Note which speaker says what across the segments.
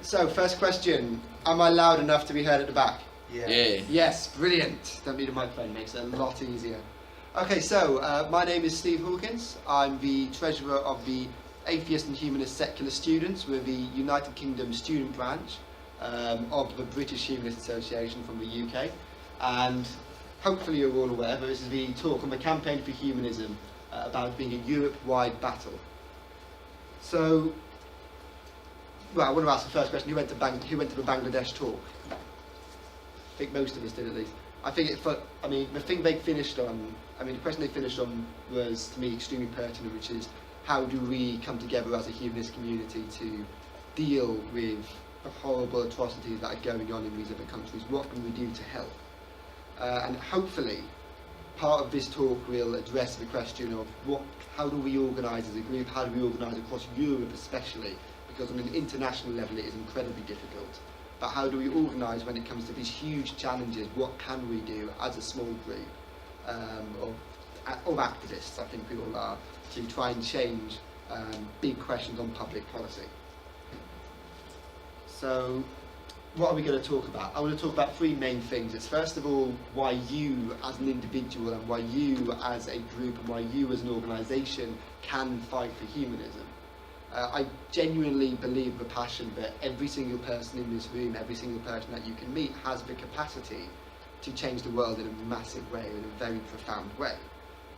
Speaker 1: So, first question. Am I loud enough to be heard at the back?
Speaker 2: Yeah.
Speaker 1: Yes, brilliant. Don't need a microphone, makes it a lot easier. Okay, so my name is Stephen Hawkins. I'm the treasurer of the Atheist and Humanist Secular Students. We're the United Kingdom student branch of the British Humanist Association from the UK. And hopefully you're all aware, but this is the talk on the campaign for humanism about being a Europe-wide battle. So, well, I want to ask the first question. Who went to the Bangladesh talk? I think most of us did, at least. I think the thing they finished on, the question they finished on was, to me, extremely pertinent, which is how do we come together as a humanist community to deal with the horrible atrocities that are going on in these other countries? What can we do to help? And hopefully, part of this talk will address the question of how do we organise as a group, how do we organise across Europe especially, because on an international level it is incredibly difficult. But how do we organise when it comes to these huge challenges? What can we do as a small group of activists, I think we all are, to try and change big questions on public policy? So, what are we going to talk about? I want to talk about three main things. It's first of all why you as an individual and why you as a group and why you as an organisation can fight for humanism. I genuinely believe the passion that every single person in this room, every single person that you can meet has the capacity to change the world in a massive way, in a very profound way.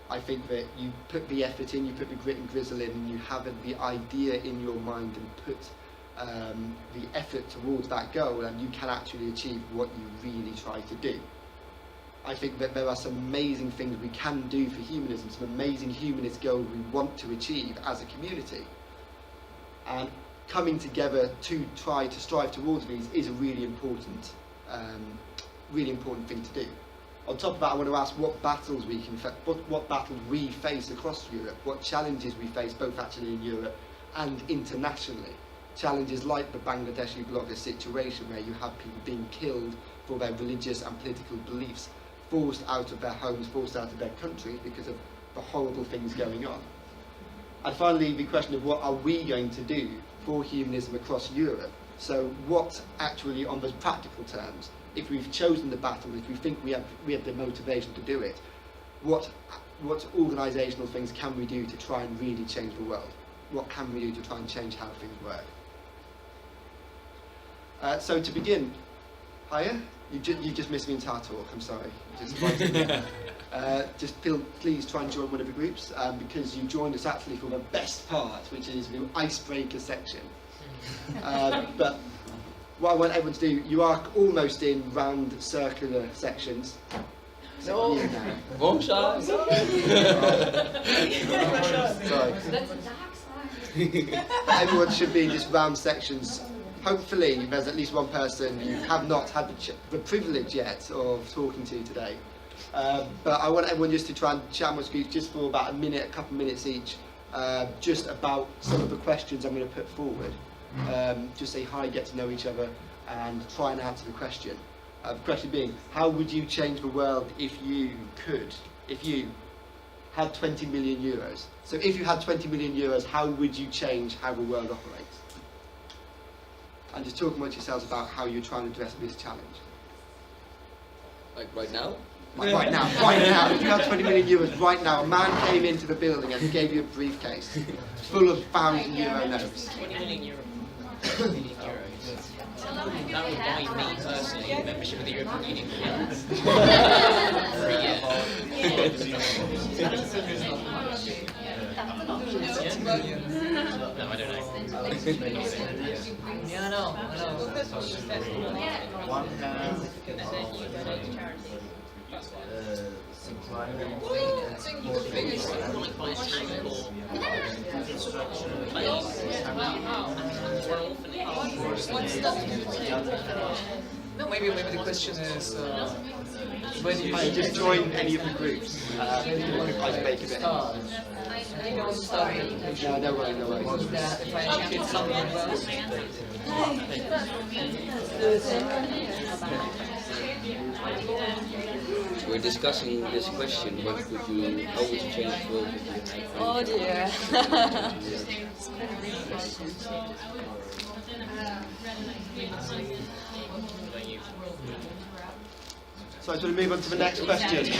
Speaker 1: I think that you put the effort in, you put the grit and grizzle in, and you have the idea in your mind and put the effort towards that goal, and you can actually achieve what you really try to do. I think that there are some amazing things we can do for humanism, some amazing humanist goals we want to achieve as a community. And coming together to try to strive towards these is a really important thing to do. On top of that, I want to ask what battles we face across Europe, what challenges we face both actually in Europe and internationally. Challenges like the Bangladeshi blogger situation, where you have people being killed for their religious and political beliefs, forced out of their homes, forced out of their countries because of the horrible things going on. And finally, the question of what are we going to do for humanism across Europe? So what actually, on those practical terms, if we've chosen the battle, if we think we have the motivation to do it, what organisational things can we do to try and really change the world? What can we do to try and change how things work? So to begin, hiya, you just missed the entire talk, I'm sorry. Just please try and join one of the groups, because you joined us actually for the best part, which is the icebreaker section. But what I want everyone to do, you are almost in round circular sections.
Speaker 3: No.
Speaker 1: Sorry.
Speaker 3: That's a dark side.
Speaker 1: Everyone should be in just round sections. Hopefully there's at least one person you have not had the privilege yet of talking to today. But I want everyone just to try and chat with groups just for about a couple minutes each, just about some of the questions I'm going to put forward. Just say hi, get to know each other, and try and answer the question. The question being, how would you change the world if you had 20 million euros? So if you had 20 million euros, how would you change how the world operates? And just talk amongst yourselves about how you're trying to address this challenge.
Speaker 4: Like right now?
Speaker 1: Like right now. If you had 20 million euros right now, a man came into the building and gave you a briefcase full of €1,000 notes.
Speaker 4: 20 million euros. That would buy me personally membership of the European Union for a year. No, I don't know.
Speaker 3: Yeah, I know.
Speaker 5: No, maybe the question is when you
Speaker 1: just join any of the groups. Make a bit. No, no worries.
Speaker 5: if I get someone else.
Speaker 4: We're discussing this question, how would you change the world if you had...
Speaker 3: Oh dear.
Speaker 1: So I just want to move on to the next question.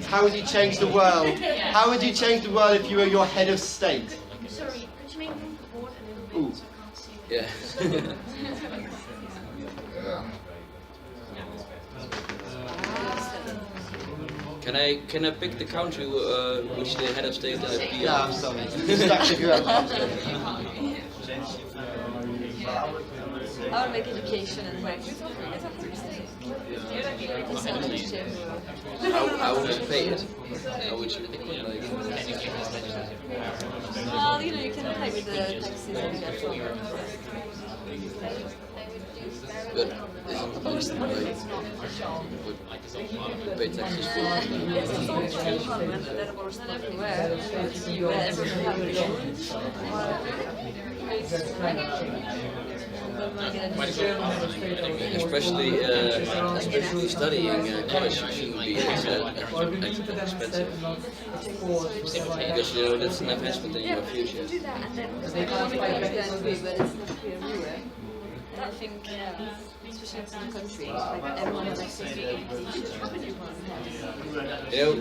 Speaker 1: How would you change the world? How would you change the world if you were your head of state?
Speaker 3: Sorry, could you make move the board a little bit so I can't see it?
Speaker 2: Yeah. Can I pick the country which the head of state be?
Speaker 1: Yeah, I'm sorry. Distraction, you're out.
Speaker 6: I would make education and work.
Speaker 2: How would you pay it? How would you
Speaker 6: Well, you know, you can play with the taxes and that.
Speaker 2: Good. Isn't the most like would pay taxes for?
Speaker 6: It's a social parliament that was not everywhere. Where everyone had
Speaker 2: Especially studying college shouldn't be expensive. Because you know that's an investment in your future.
Speaker 6: do that and then but it's not clear. I think, especially in some countries, like everyone has access to education.
Speaker 2: You know,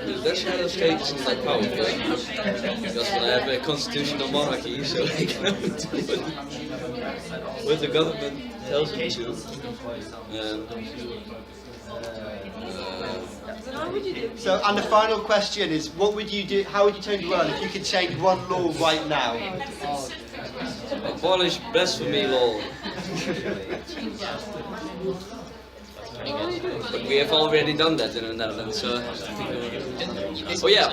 Speaker 2: the Dutch head of state isn't that powerful. Because when I have a constitutional monarchy, so they can do what the government tells them to.
Speaker 1: So, and the final question is, what would you do? How would you change the world if you could change one law right now?
Speaker 2: Abolish blasphemy law. But we have already done that in the Netherlands. Oh yeah,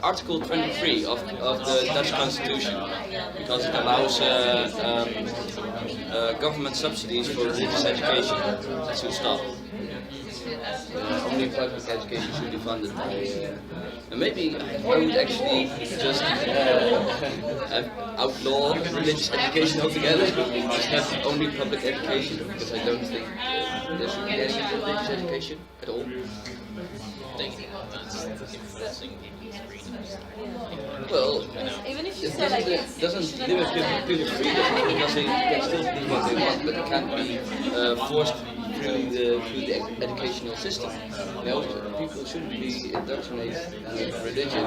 Speaker 2: Article 23 of the Dutch Constitution, because it allows government subsidies for religious education to stop. Only public education should be funded by. And maybe I would actually just outlaw religious education altogether. Just have only public education, because I don't think there should be any religious education at all. Well,
Speaker 6: even if you say like
Speaker 2: it doesn't limit people's freedom, because they can still do what they want, but it can't be forced through the educational system. You know, people shouldn't be indoctrinated with religion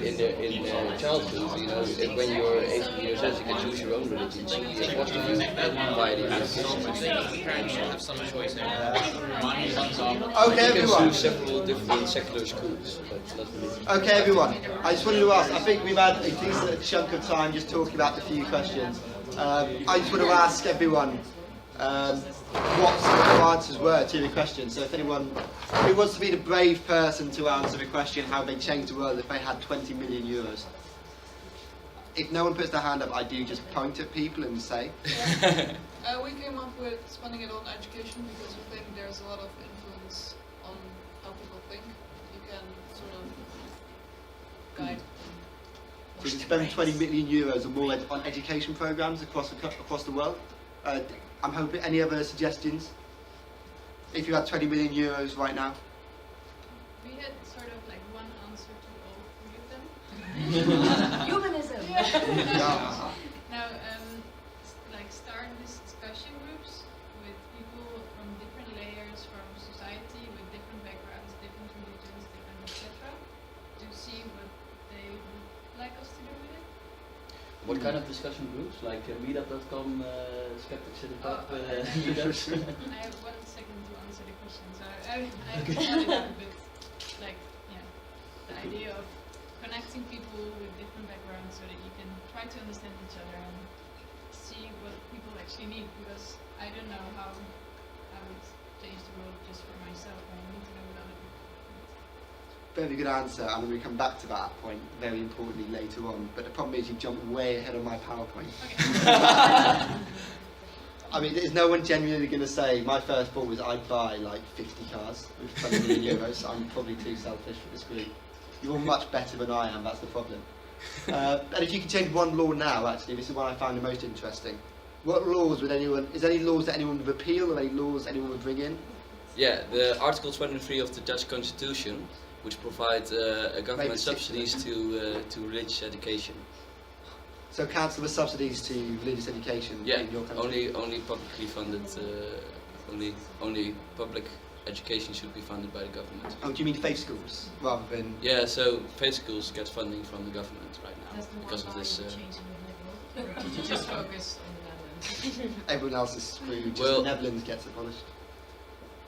Speaker 2: in childhood. You know, when you're 18 years old, you can choose your own religion. It's what you do by the education.
Speaker 4: Parents should have some choice there.
Speaker 1: Okay,
Speaker 2: You can
Speaker 1: everyone.
Speaker 2: choose several different secular schools, but not religion.
Speaker 1: Okay, everyone. I just wanted to ask. I think we've had a decent chunk of time just talking about a few questions. I just want to ask everyone what some of the answers were to the question. So if anyone who wants to be the brave person to answer the question how they change the world if they had 20 million euros. If no one puts their hand up, I do just point at people and say.
Speaker 7: We came up with spending it on education because we think there's a lot of influence on how people think. You can sort of guide them.
Speaker 1: So you can spend 20 million euros or more on education programs across the world. I'm hoping. Any other suggestions? If you had 20 million euros right now.
Speaker 8: We had sort of like one answer to all three of them.
Speaker 6: humanism.
Speaker 1: Yeah.
Speaker 8: Now, like start these discussion groups with people from different layers from society, with different backgrounds, different religions, different etc. to see what they would like us to do with it.
Speaker 2: What kind of discussion groups? Like meetup.com, skeptics in the pub meetups?
Speaker 8: I have 1 second to answer the question, so I started out a bit like, yeah, the idea of connecting people with different backgrounds so that you can try to understand each other and see what people actually need, because I don't know how I would change the world just for myself. I need to know what other people need.
Speaker 1: Very good answer, and then we come back to that point very importantly later on. But the problem is you jumped way ahead of my PowerPoint. I mean, there's no one genuinely going to say my first thought was I'd buy like 50 cars with 20 million euros. So I'm probably too selfish for this group. You're much better than I am. That's the problem. And if you could change one law now, actually, this is one I found the most interesting. What laws would anyone? Is there any laws that anyone would repeal, or any laws anyone would bring in?
Speaker 2: Yeah, the Article 23 of the Dutch Constitution, which provides government subsidies to religious education.
Speaker 1: So cancel the subsidies to religious education
Speaker 2: Yeah,
Speaker 1: in your country?
Speaker 2: only publicly funded, only public education should be funded by the government.
Speaker 1: Oh, do you mean faith schools rather than?
Speaker 2: Yeah, so faith schools get funding from the government right now because of this.
Speaker 8: Just focus on the Netherlands.
Speaker 1: Everyone else is screwed. Just
Speaker 2: Well-
Speaker 1: the Netherlands gets abolished.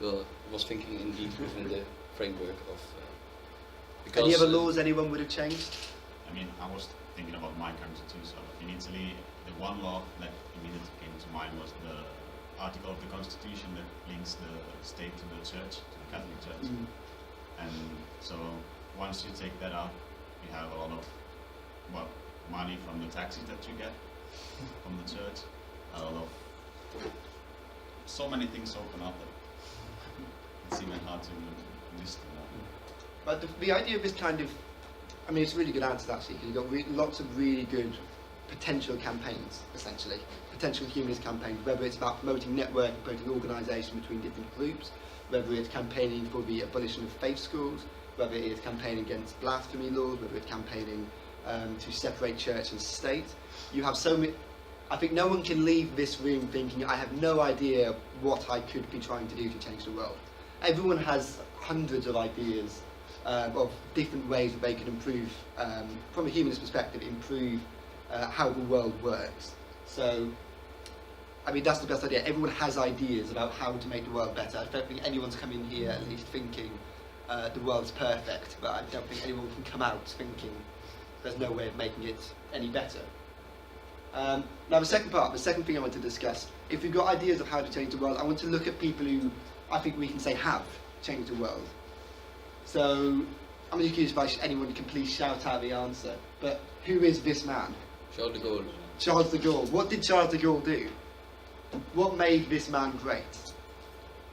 Speaker 2: Well, I was thinking indeed within the framework of.
Speaker 1: Any other laws anyone would have changed?
Speaker 9: I mean, I was thinking about my country too. So in Italy, the one law that immediately came to mind was the article of the constitution that links the state to the church, to the Catholic Church.
Speaker 1: Mm.
Speaker 9: And so once you take that out, you have a lot of money from the taxes that you get from the church. A lot of so many things open up that it's even hard to list them all.
Speaker 1: But the idea of this kind of, I mean, it's a really good answer actually, because you've got lots of really good potential campaigns, essentially. Potential humanist campaigns, whether it's about promoting network, promoting organisation between different groups, whether it's campaigning for the abolition of faith schools, whether it is campaigning against blasphemy laws, whether it's campaigning to separate church and state. You have so many. I think no one can leave this room thinking, I have no idea what I could be trying to do to change the world. Everyone has hundreds of ideas of different ways that they can improve, from a humanist perspective, improve how the world works. So, I mean, that's the best idea. Everyone has ideas about how to make the world better. I don't think anyone's come in here at least thinking the world's perfect, but I don't think anyone can come out thinking there's no way of making it any better. Now the second thing I want to discuss, if we've got ideas of how to change the world, I want to look at people who I think we can say have changed the world. So I'm really curious if anyone can please shout out the answer. But who is this man?
Speaker 2: Charles de Gaulle.
Speaker 1: Charles de Gaulle. What did Charles de Gaulle do? What made this man great?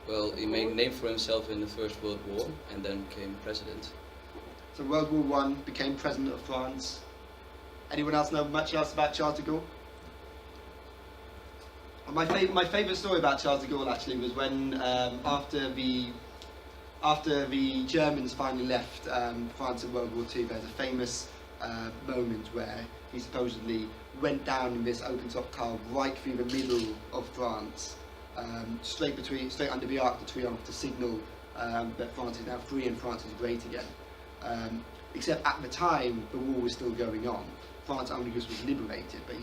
Speaker 2: Well, he made a name for himself in the First World War and then became president.
Speaker 1: So World War I, became president of France. Anyone else know much else about Charles de Gaulle? My favourite story about Charles de Gaulle actually was when after the Germans finally left France in World War II, there's a famous moment where he supposedly went down in this open-top car right through the middle of France, straight under the Arc de Triomphe to signal that France is now free and France is great again. Except at the time, the war was still going on. France only just was liberated, but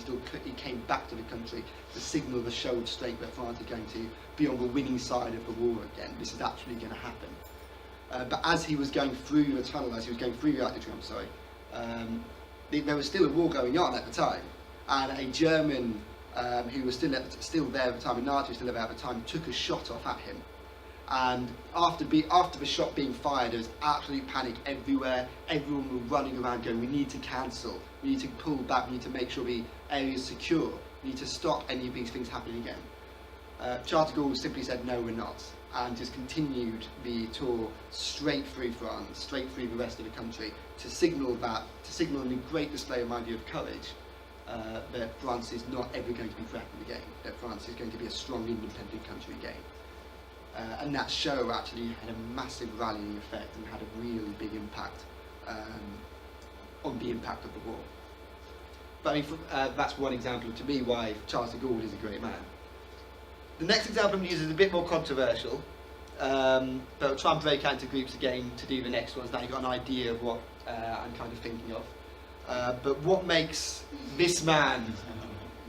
Speaker 1: he came back to the country to signal the show straight that France is going to be on the winning side of the war again. This is actually going to happen. But as he was going through the tunnel, as he was going through the Arc de Triomphe, there was still a war going on at the time, and a German who was still there at the time, a Nazi still there at the time, took a shot off at him. And after the shot being fired, there was absolute panic everywhere. Everyone was running around going, we need to cancel, we need to pull back, we need to make sure the area is secure, we need to stop any of these things happening again. Charles de Gaulle simply said, no, we're not, and just continued the tour straight through France, straight through the rest of the country, to signal in a great display, in my view, of courage, that France is not ever going to be threatened again, that France is going to be a strong, independent country again. And that show actually had a massive rallying effect and had a really big impact on the impact of the war. But I mean, that's one example to me why Charles de Gaulle is a great man. The next example I'm going to use is a bit more controversial, but I'll try and break out into groups again to do the next ones. Now you've got an idea of what I'm kind of thinking of. But what makes this man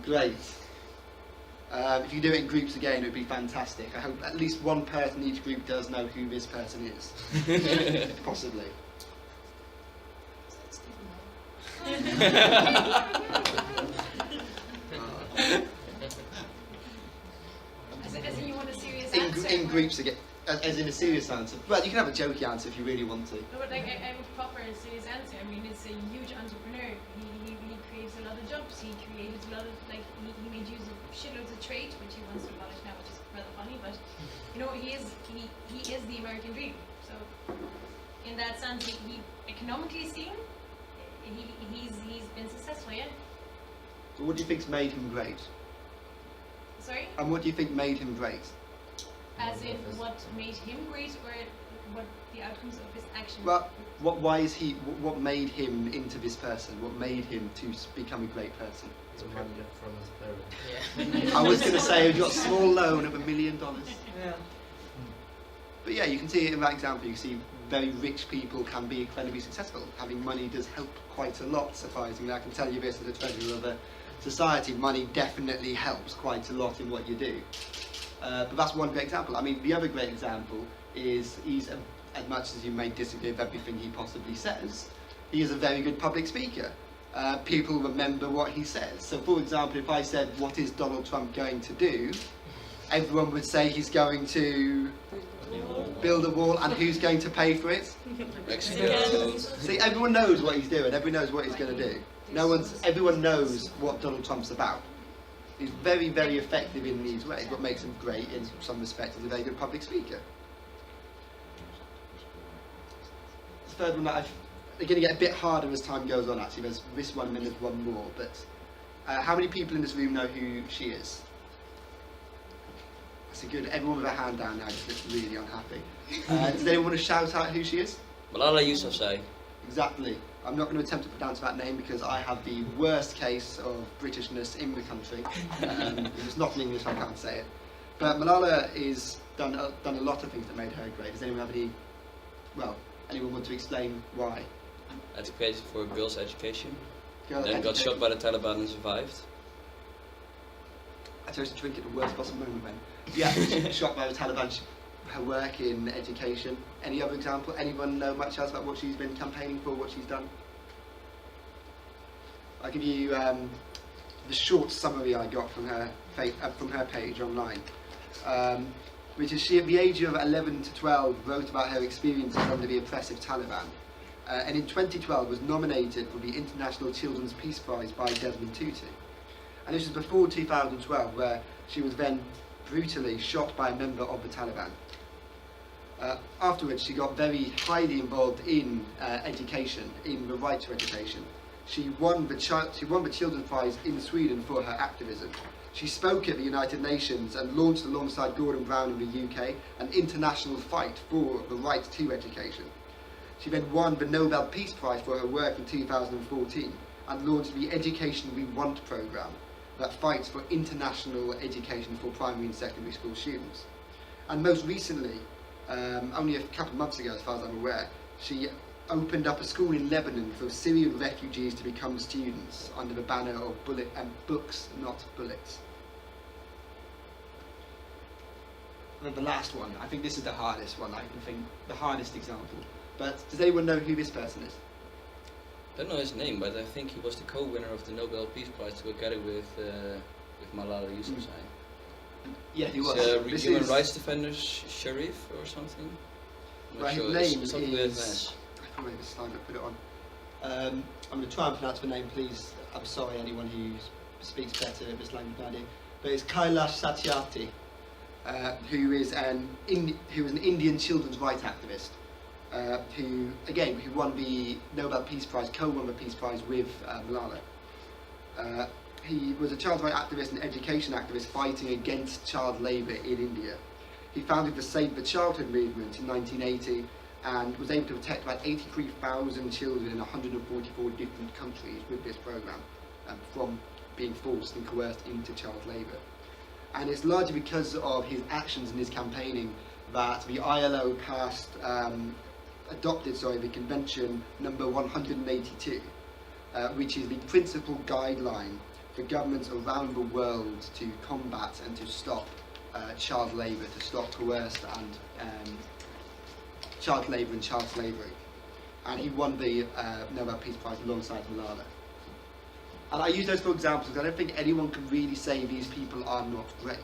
Speaker 1: great? If you do it in groups again, it would be fantastic. I hope at least one person in each group does know who this person is. Possibly.
Speaker 8: As in you want a serious answer?
Speaker 1: In groups again, as in a serious answer. Well, you can have a jokey answer if you really want to.
Speaker 8: No, but like I have a proper serious answer. I mean, it's a huge entrepreneur. He creates a lot of jobs. He created a lot of, like, he made use of shitloads of trade, which he wants to abolish now, which is rather funny. But you know, he is the American dream. So in that sense, he economically seen, he's been successful. Yeah.
Speaker 1: So what do you think's made him great?
Speaker 8: Sorry.
Speaker 1: And what do you think made him great?
Speaker 8: As in what made him great, or what the outcomes of his action?
Speaker 1: Well, what made him into this person? What made him to become a great person?
Speaker 10: The money from his parents.
Speaker 6: Yeah.
Speaker 1: I was going to say he got a small loan of $1 million.
Speaker 6: Yeah.
Speaker 1: But yeah, you can see in that example, you can see very rich people can be incredibly successful. Having money does help quite a lot, surprisingly. I can tell you this as a treasurer of a society, money definitely helps quite a lot in what you do. But that's one great example. I mean, the other great example is as much as you may disagree with everything he possibly says, he is a very good public speaker. People remember what he says. So for example, if I said, what is Donald Trump going to do? Everyone would say he's going to build a wall, and who's going to pay for it?
Speaker 2: Mexico.
Speaker 1: See, everyone knows what he's doing, everyone knows what he's going to do. Everyone knows what Donald Trump's about. He's very, very effective in these ways. What makes him great in some respects is a very good public speaker. The third one that they're going to get a bit harder as time goes on, actually. There's this one and then there's one more. But how many people in this room know who she is? That's a good. Everyone with a hand down now just looks really unhappy. Does anyone want to shout out who she is?
Speaker 2: Malala Yousafzai.
Speaker 1: Exactly. I'm not going to attempt to pronounce that name because I have the worst case of Britishness in the country. If it's not in English, I can't say it. But Malala has done a lot of things that made her great. Does anyone have any? Well, anyone want to explain why?
Speaker 2: Advocated for girls' education.
Speaker 1: Then
Speaker 2: Got shot by the Taliban and survived.
Speaker 1: I chose to drink at the worst possible moment then. Yeah, she was shot by the Taliban. Her work in education. Any other example? Anyone know much else about what she's been campaigning for, what she's done? I'll give you the short summary I got from her page online, which is she, at the age of 11 to 12, wrote about her experiences under the oppressive Taliban, and in 2012 was nominated for the International Children's Peace Prize by Desmond Tutu. And this was before 2012, where she was then brutally shot by a member of the Taliban. Afterwards, she got very highly involved in education, in the right to education. She won the Children's Prize in Sweden for her activism. She spoke at the United Nations and launched, alongside Gordon Brown in the UK, an international fight for the right to education. She then won the Nobel Peace Prize for her work in 2014 and launched the Education We Want programme that fights for international education for primary and secondary school students. And most recently, only a couple of months ago, as far as I'm aware, she opened up a school in Lebanon for Syrian refugees to become students under the banner of books, not bullets. And then the last one, I think this is the hardest one, I can think, the hardest example. But does anyone know who this person is?
Speaker 2: I don't know his name, but I think he was the co-winner of the Nobel Peace Prize together with Malala Yousafzai.
Speaker 1: Yeah, he was.
Speaker 2: Human rights defender Sharif or something. I'm not
Speaker 1: Right,
Speaker 2: sure.
Speaker 1: his name
Speaker 2: Something
Speaker 1: is.
Speaker 2: with an S.
Speaker 1: I can't remember the slide. I put it on. I'm going to try and pronounce the name, please. I'm sorry, anyone who speaks better this language than I do. But it's Kailash Satyarthi, who is an Indian children's rights activist. Who won the Nobel Peace Prize, co-won the Peace Prize with Malala. He was a child rights activist and education activist fighting against child labour in India. He founded the Save the Childhood movement in 1980 and was able to protect about 83,000 children in 144 different countries with this programme from being forced and coerced into child labour. And it's largely because of his actions and his campaigning that the ILO adopted the convention number 182, which is the principal guideline for governments around the world to combat and to stop child labour, to stop coerced and child labour and child slavery. And he won the Nobel Peace Prize alongside Malala. And I use those for examples because I don't think anyone can really say these people are not great.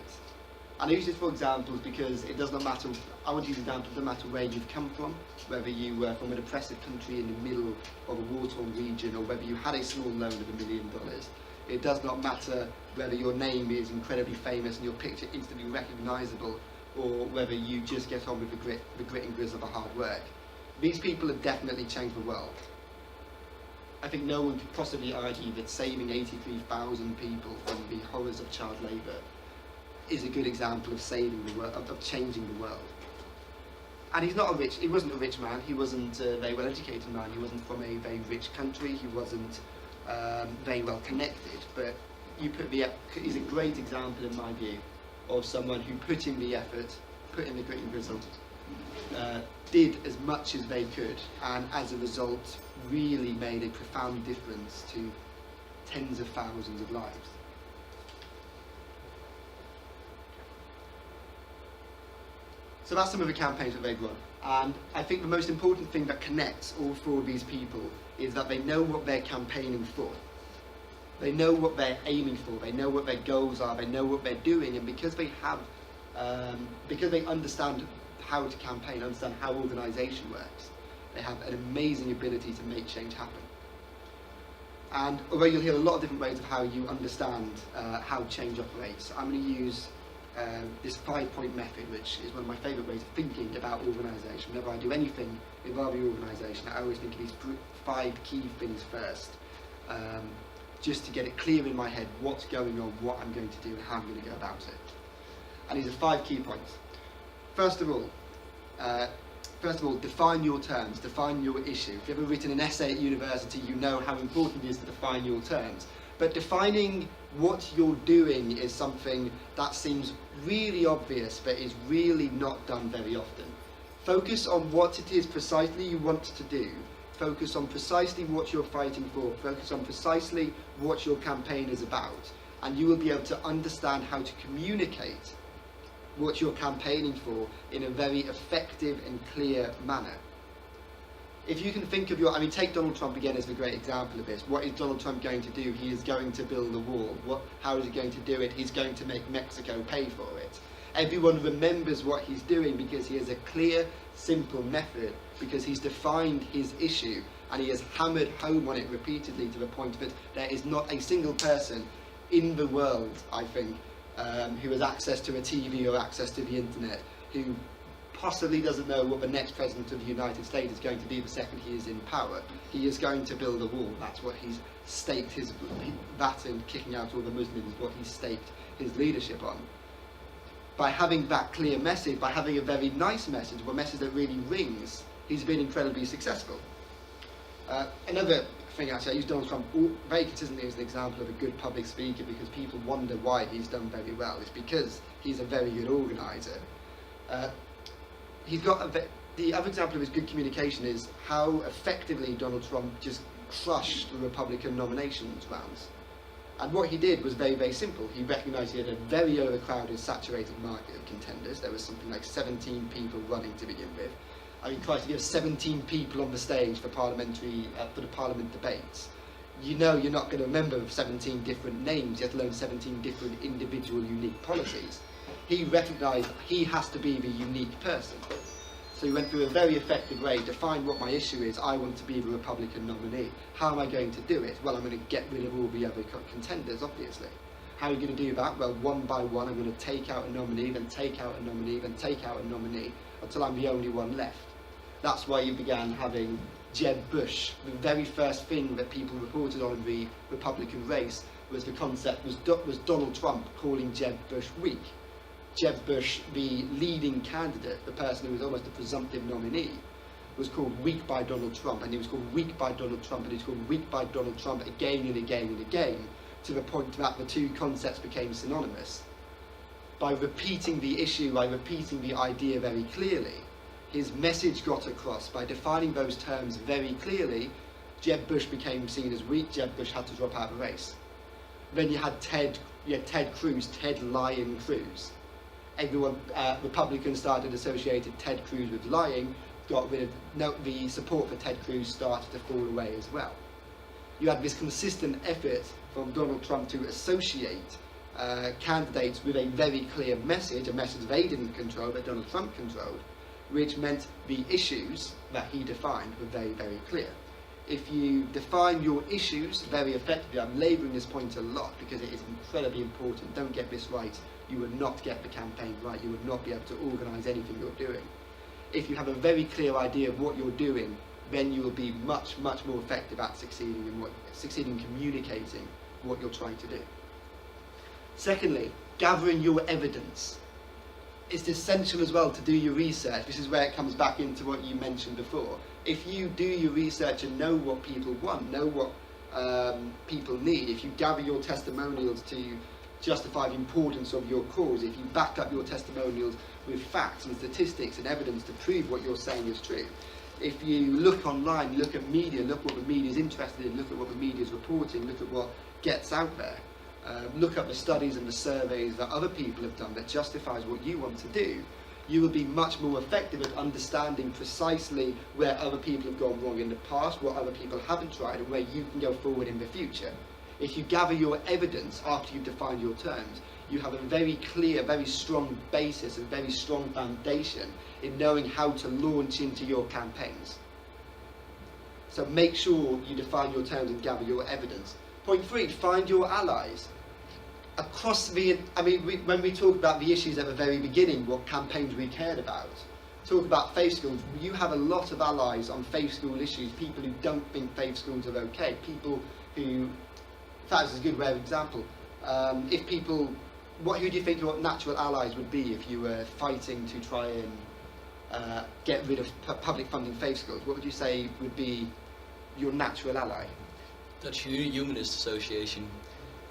Speaker 1: And I use this for examples because it does not matter, I want to use examples, no matter where you've come from, whether you were from an oppressive country in the middle of a war-torn region or whether you had a small loan of $1 million. It does not matter whether your name is incredibly famous and your picture instantly recognisable or whether you just get on with the grit and grizz of a hard work. These people have definitely changed the world. I think no one could possibly argue that saving 83,000 people from the horrors of child labour is a good example of saving the world, of changing the world. And he wasn't a rich man, he wasn't a very well educated man, he wasn't from a very rich country, he wasn't very well connected, but he's a great example in my view of someone who put in the effort, put in the grit and grizzle, did as much as they could, and as a result really made a profound difference to tens of thousands of lives. So that's some of the campaigns that they've run. And I think the most important thing that connects all four of these people is that they know what they're campaigning for. They know what they're aiming for, they know what their goals are, they know what they're doing, and because they have, because they understand how to campaign, understand how organisation works, they have an amazing ability to make change happen. And although you'll hear a lot of different ways of how you understand how change operates, I'm going to use this 5-point method, which is one of my favourite ways of thinking about organisation. Whenever I do anything involving organisation, I always think of these 5 key things first, just to get it clear in my head what's going on, what I'm going to do, and how I'm going to go about it. And these are 5 key points. First of all, define your terms, define your issue. If you've ever written an essay at university, you know how important it is to define your terms. But defining what you're doing is something that seems really obvious, but is really not done very often. Focus on what it is precisely you want to do. Focus on precisely what you're fighting for. Focus on precisely what your campaign is about. And you will be able to understand how to communicate what you're campaigning for in a very effective and clear manner. If you can think of take Donald Trump again as a great example of this. What is Donald Trump going to do? He is going to build a wall. How is he going to do it? He's going to make Mexico pay for it. Everyone remembers what he's doing because he has a clear, simple method, because he's defined his issue and he has hammered home on it repeatedly to the point that there is not a single person in the world, I think, who has access to a TV or access to the internet, who possibly doesn't know what the next president of the United States is going to be the second he is in power. He is going to build a wall. That's what he's staked that and kicking out all the Muslims, what he's staked his leadership on. By having that clear message, by having a very nice message, a message that really rings, he's been incredibly successful. Another thing, actually, I use Donald Trump very consistently as an example of a good public speaker, because people wonder why he's done very well. It's because he's a very good organiser. He's got the other example of his good communication is how effectively Donald Trump just crushed the Republican nominations rounds. And what he did was very, very simple. He recognised he had a very overcrowded, saturated market of contenders. There was something like 17 people running to begin with. I mean, Christ, if you have 17 people on the stage for the Parliament debates, you know you're not going to remember 17 different names, let alone 17 different individual unique policies. He recognised he has to be the unique person. So he went through a very effective way to find what my issue is. I want to be the Republican nominee. How am I going to do it? Well, I'm going to get rid of all the other contenders, obviously. How are you going to do that? Well, one by one, I'm going to take out a nominee, then take out a nominee, then take out a nominee, until I'm the only one left. That's why you began having Jeb Bush. The very first thing that people reported on in the Republican race was the concept, was Donald Trump calling Jeb Bush weak. Jeb Bush, the leading candidate, the person who was almost a presumptive nominee, was called weak by Donald Trump, and he was called weak by Donald Trump, and he was called weak by Donald Trump again and again and again, to the point that the two concepts became synonymous. By repeating the issue, by repeating the idea very clearly, his message got across. By defining those terms very clearly, Jeb Bush became seen as weak. Jeb Bush had to drop out of the race. Then you had Ted Cruz, Ted Lion Cruz. Everyone, Republicans started associating Ted Cruz with lying, the support for Ted Cruz started to fall away as well. You had this consistent effort from Donald Trump to associate candidates with a very clear message, a message they didn't control, but Donald Trump controlled, which meant the issues that he defined were very, very clear. If you define your issues very effectively, I'm labouring this point a lot because it is incredibly important. Don't get this right, you will not get the campaign right, you will not be able to organise anything you're doing. If you have a very clear idea of what you're doing, then you will be much, much more effective at succeeding in communicating what you're trying to do. Secondly, gathering your evidence. It's essential as well to do your research. This is where it comes back into what you mentioned before. If you do your research and know what people want, know what people need, if you gather your testimonials to justify the importance of your cause, if you back up your testimonials with facts and statistics and evidence to prove what you're saying is true, if you look online, look at media, look what the media is interested in, look at what the media is reporting, look at what gets out there, look at the studies and the surveys that other people have done that justifies what you want to do, you will be much more effective at understanding precisely where other people have gone wrong in the past, what other people haven't tried, and where you can go forward in the future. If you gather your evidence after you've defined your terms, you have a very clear, very strong basis, a very strong foundation in knowing how to launch into your campaigns. So make sure you define your terms and gather your evidence. Point 3, find your allies. Across the, when we talk about the issues at the very beginning, what campaigns we cared about, talk about faith schools, you have a lot of allies on faith school issues, people who don't think faith schools are okay, people who, that is a good way of example, if people, who do you think your natural allies would be if you were fighting to try and get rid of public funding faith schools? What would you say would be your natural ally?
Speaker 2: Dutch Humanist Association.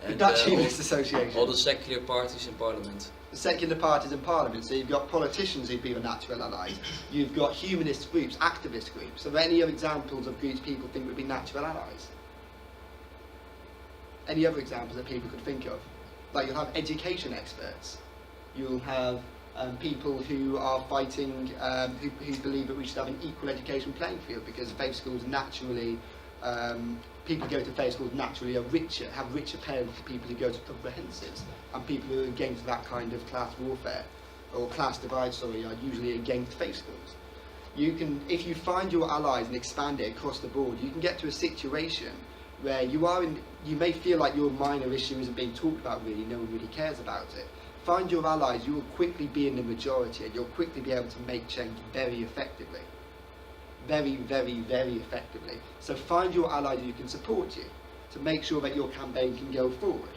Speaker 1: The Dutch Humanist Association.
Speaker 2: All the secular parties in Parliament.
Speaker 1: The secular parties in Parliament. So you've got politicians who'd be the natural allies. You've got humanist groups, activist groups. Are there any other examples of groups people think would be natural allies? Any other examples that people could think of? Like you'll have education experts. You'll have people who are fighting, who believe that we should have an equal education playing field because faith schools naturally, people who go to faith schools naturally are richer, have richer parents than people who go to comprehensives, and people who are against that kind of class warfare or class divide, sorry, are usually against faith schools. You can, if you find your allies and expand it across the board, you can get to a situation where you may feel like your minor issue isn't being talked about really, no one really cares about it. Find your allies, you will quickly be in the majority and you'll quickly be able to make change very effectively. Very, very, very effectively. So find your allies who can support you to make sure that your campaign can go forward.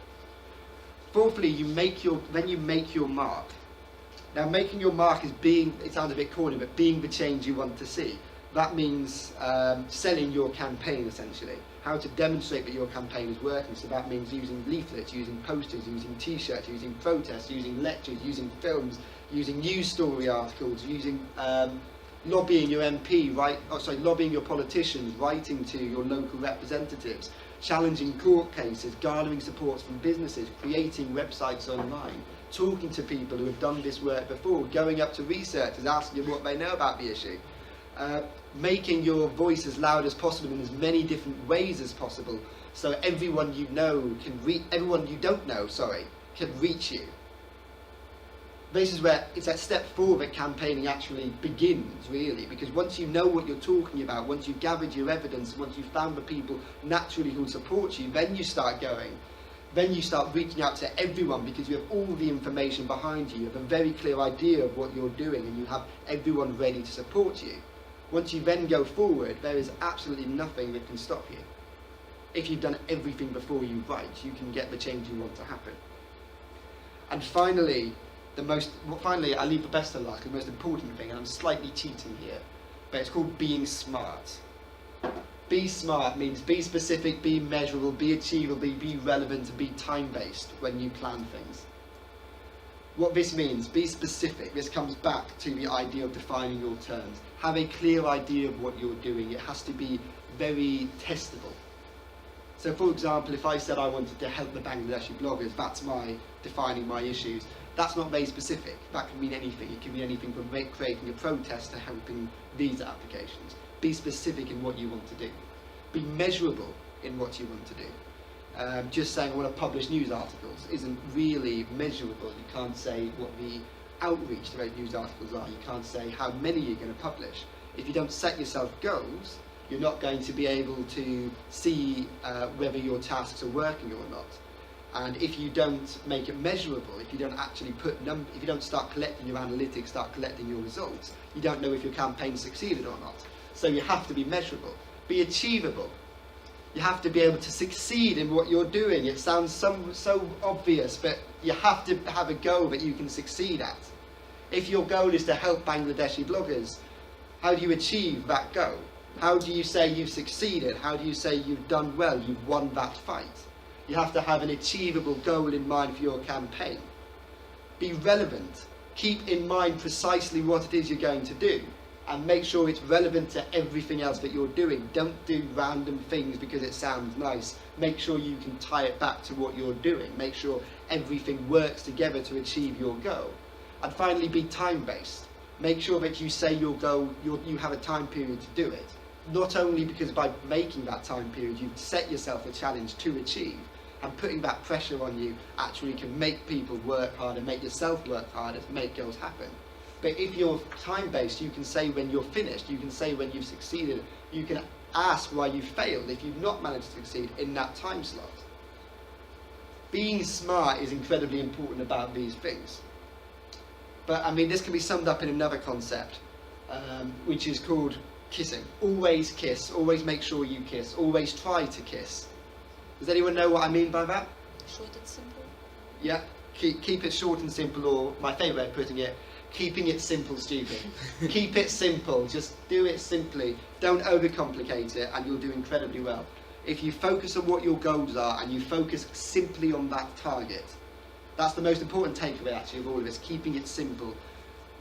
Speaker 1: Fourthly, when you make your mark. Now making your mark is being, it sounds a bit corny, but being the change you want to see. That means selling your campaign essentially. How to demonstrate that your campaign is working. So that means using leaflets, using posters, using t-shirts, using protests, using lectures, using films, using news story articles, using lobbying your MP, lobbying your politicians, writing to your local representatives, challenging court cases, garnering support from businesses, creating websites online, talking to people who have done this work before, going up to researchers, asking them what they know about the issue. Making your voice as loud as possible in as many different ways as possible, so everyone you know everyone you don't know, can reach you. This is where it's at step 4 that campaigning actually begins, really, because once you know what you're talking about, once you've gathered your evidence, once you've found the people naturally who will support you, then you start going. Then you start reaching out to everyone because you have all the information behind you. You have a very clear idea of what you're doing and you have everyone ready to support you. Once you then go forward, there is absolutely nothing that can stop you. If you've done everything before you write, you can get the change you want to happen. And finally, I leave the best to last, the most important thing, and I'm slightly cheating here, but it's called being smart. Be smart means be specific, be measurable, be achievable, be relevant, and be time-based when you plan things. What this means, be specific. This comes back to the idea of defining your terms. Have a clear idea of what you're doing. It has to be very testable. So for example, if I said I wanted to help the Bangladeshi bloggers, that's my defining my issues. That's not very specific. That can mean anything. It can mean anything from creating a protest to helping visa applications. Be specific in what you want to do. Be measurable in what you want to do. Just saying I want to publish news articles isn't really measurable. You can't say what the outreach to those news articles are. You can't say how many you're going to publish. If you don't set yourself goals, you're not going to be able to see whether your tasks are working or not. And if you don't make it measurable, if you don't actually if you don't start collecting your analytics, start collecting your results, you don't know if your campaign succeeded or not. So you have to be measurable. Be achievable. You have to be able to succeed in what you're doing. It sounds so obvious, but you have to have a goal that you can succeed at. If your goal is to help Bangladeshi bloggers, how do you achieve that goal? How do you say you've succeeded? How do you say you've done well, you've won that fight? You have to have an achievable goal in mind for your campaign. Be relevant. Keep in mind precisely what it is you're going to do, and make sure it's relevant to everything else that you're doing. Don't do random things because it sounds nice. Make sure you can tie it back to what you're doing. Make sure everything works together to achieve your goal. And finally, be time-based. Make sure that you say your goal, you have a time period to do it. Not only because by making that time period, you've set yourself a challenge to achieve, and putting that pressure on you actually can make people work harder, make yourself work harder to make goals happen. But if you're time-based, you can say when you're finished, you can say when you've succeeded, you can ask why you failed if you've not managed to succeed in that time slot. Being smart is incredibly important about these things. But I mean, this can be summed up in another concept, which is called kissing. Always kiss, always make sure you kiss, always try to kiss. Does anyone know what I mean by that?
Speaker 6: Short and simple.
Speaker 1: Yeah, keep it short and simple, or my favourite way of putting it, keeping it simple, stupid. Keep it simple, just do it simply. Don't overcomplicate it, and you'll do incredibly well. If you focus on what your goals are and you focus simply on that target, that's the most important takeaway actually of all of this. Keeping it simple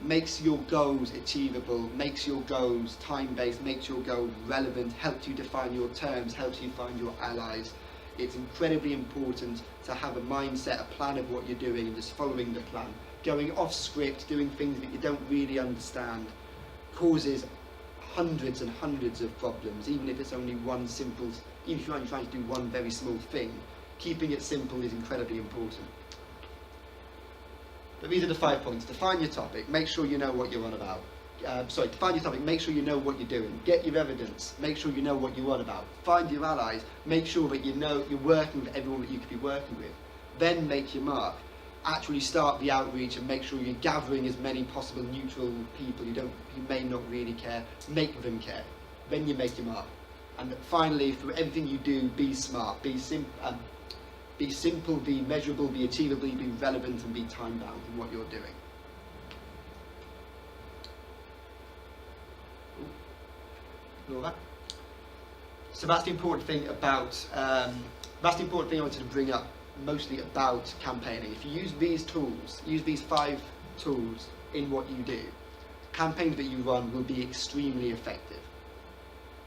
Speaker 1: makes your goals achievable, makes your goals time-based, makes your goals relevant, helps you define your terms, helps you find your allies. It's incredibly important to have a mindset, a plan of what you're doing, and just following the plan. Going off script, doing things that you don't really understand, causes hundreds and hundreds of problems, even if it's only one simple, even if you're only trying to do one very small thing. Keeping it simple is incredibly important. But these are the 5 points. Define your topic, make sure you know what you're on about. Define your topic, make sure you know what you're doing. Get your evidence, make sure you know what you're on about. Find your allies, make sure that you know you're working with everyone that you could be working with. Then make your mark. Actually start the outreach and make sure you're gathering as many possible neutral people who may not really care. Make them care. Then you make your mark. And finally, for everything you do, be smart, be simple, be measurable, be achievable, be relevant, and be time-bound in what you're doing. Ignore that. So that's the important thing about. That's the important thing I wanted to bring up, mostly about campaigning. If you use these tools, use these 5 tools in what you do, campaigns that you run will be extremely effective.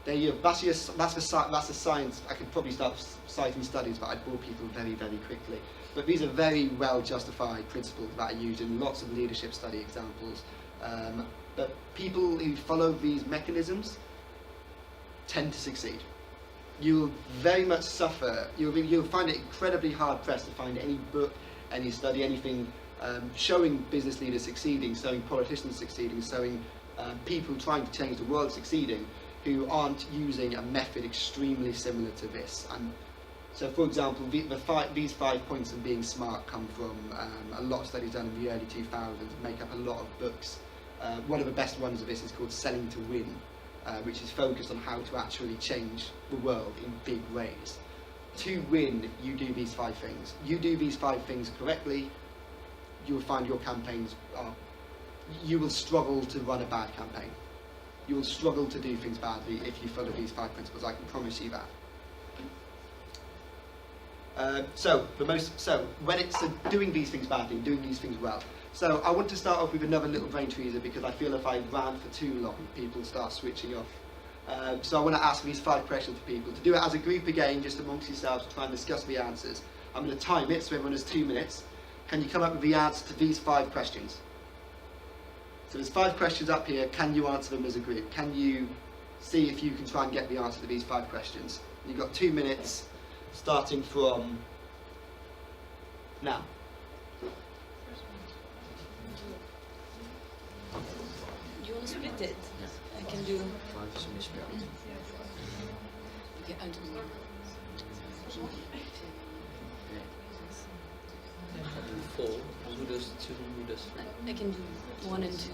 Speaker 1: That's the science. I could probably start citing studies, but I'd bore people very, very quickly. But these are very well justified principles that are used in lots of leadership study examples. But people who follow these mechanisms tend to succeed. You'll very much suffer. You'll find it incredibly hard pressed to find any book, any study, anything showing business leaders succeeding, showing politicians succeeding, showing people trying to change the world succeeding, who aren't using a method extremely similar to this. And so, for example, these 5 points of being smart come from a lot of studies done in the early 2000s, make up a lot of books. One of the best ones of this is called Selling to Win, which is focused on how to actually change the world in big ways. To win, you do these 5 things. You do these 5 things correctly, you'll find your campaigns you will struggle to run a bad campaign. You will struggle to do things badly if you follow these 5 principles, I can promise you that. So when it's doing these things badly, doing these things well. So I want to start off with another little brain teaser, because I feel if I ran for too long, people start switching off. So I want to ask these 5 questions for people. To do it as a group again, just amongst yourselves, to try and discuss the answers. I'm going to time it, so everyone has 2 minutes. Can you come up with the answer to these 5 questions? So there's 5 questions up here. Can you answer them as a group? Can you see if you can try and get the answer to these 5 questions? You've got 2 minutes, starting from now.
Speaker 6: Do you want to split it? I can do.
Speaker 2: 5 is a misspelling.
Speaker 6: Okay, I don't know.
Speaker 2: 4. Who does 2? Who does 3?
Speaker 6: I can do 1 and 2.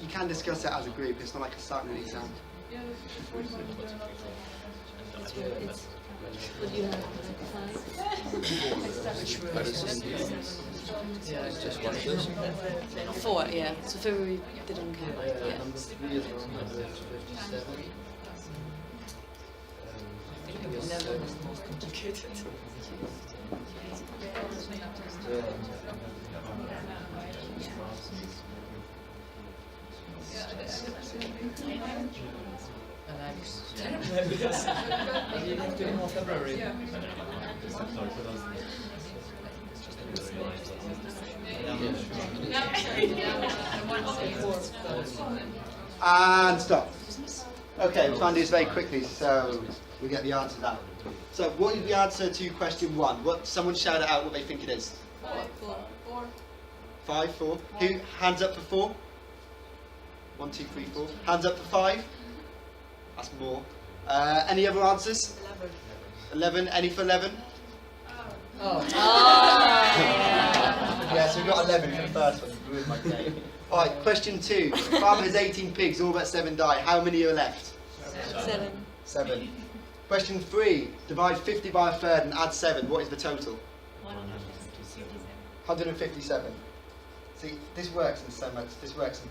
Speaker 1: you can discuss it as a group. It's not like a silent exam.
Speaker 7: Yeah, the first one is doing
Speaker 6: It's what do you have?
Speaker 2: Yeah, it's just one person.
Speaker 6: 4, yeah. So February didn't count. Yeah. Never is the most complicated.
Speaker 2: February.
Speaker 1: And stop. Okay, we'll try and do this very quickly so we get the answers out. So what is the answer to question 1? What, someone shout it out what they think it is.
Speaker 7: 4.
Speaker 1: 5, 4. Who, hands up for 4? 1, 2, 3, 4. Hands up for 5? That's more. Any other answers? 11. Any for 11? Yeah, so we've got 11 for the first one. You ruined my game. Alright, question 2. Farmer has 18 pigs, all but 7 die. How many are left? 7. Question 3. Divide 50 by a third and add 7. What is the total? 157. See, this works in so much. This works in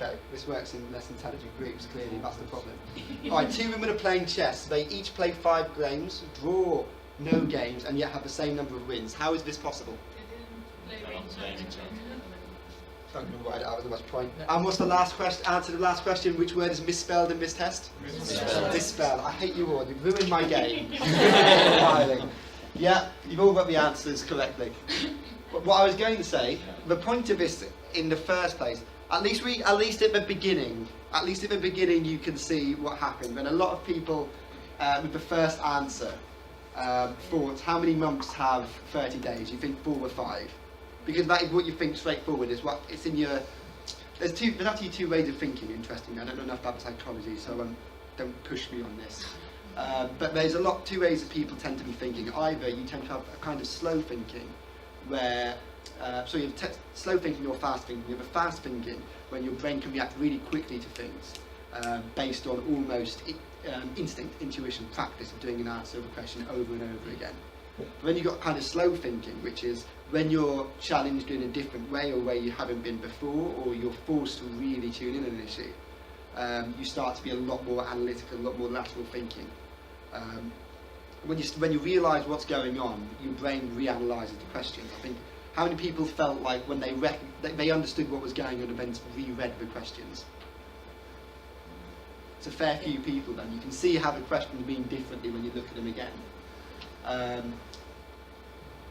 Speaker 1: less intelligent groups. Clearly, that's the problem. Alright, 2 women are playing chess. They each play 5 games, draw no games, and yet have the same number of wins. How is this possible? I'm going to write it out with much point. And what's the last question? Answer to the last question. Which word is misspelled in this test? Misspelled. I hate you all. You've ruined my game. Yeah, you've all got the answers correctly. But what I was going to say, the point of this in the first place, at least at the beginning you can see what happened. When a lot of people with the first answer thought, how many months have 30 days? You think 4 or 5. Because that is what you think straightforward, is what it's in your... There's actually 2 ways of thinking, interestingly. I don't know enough about psychology, so don't push me on this. But there's 2 ways that people tend to be thinking. Either you tend to have a kind of slow thinking, where... so you have slow thinking or fast thinking. You have a fast thinking when your brain can react really quickly to things, based on almost instinct, intuition, practice of doing an answer of a question over and over again. But then you've got kind of slow thinking, which is when you're challenged in a different way or where you haven't been before, or you're forced to really tune in on an issue, you start to be a lot more analytical, a lot more lateral thinking. When you realise what's going on, your brain reanalyses the questions. I think, how many people felt like when they understood what was going on and then reread the questions? It's a fair few people then. You can see how the questions mean differently when you look at them again.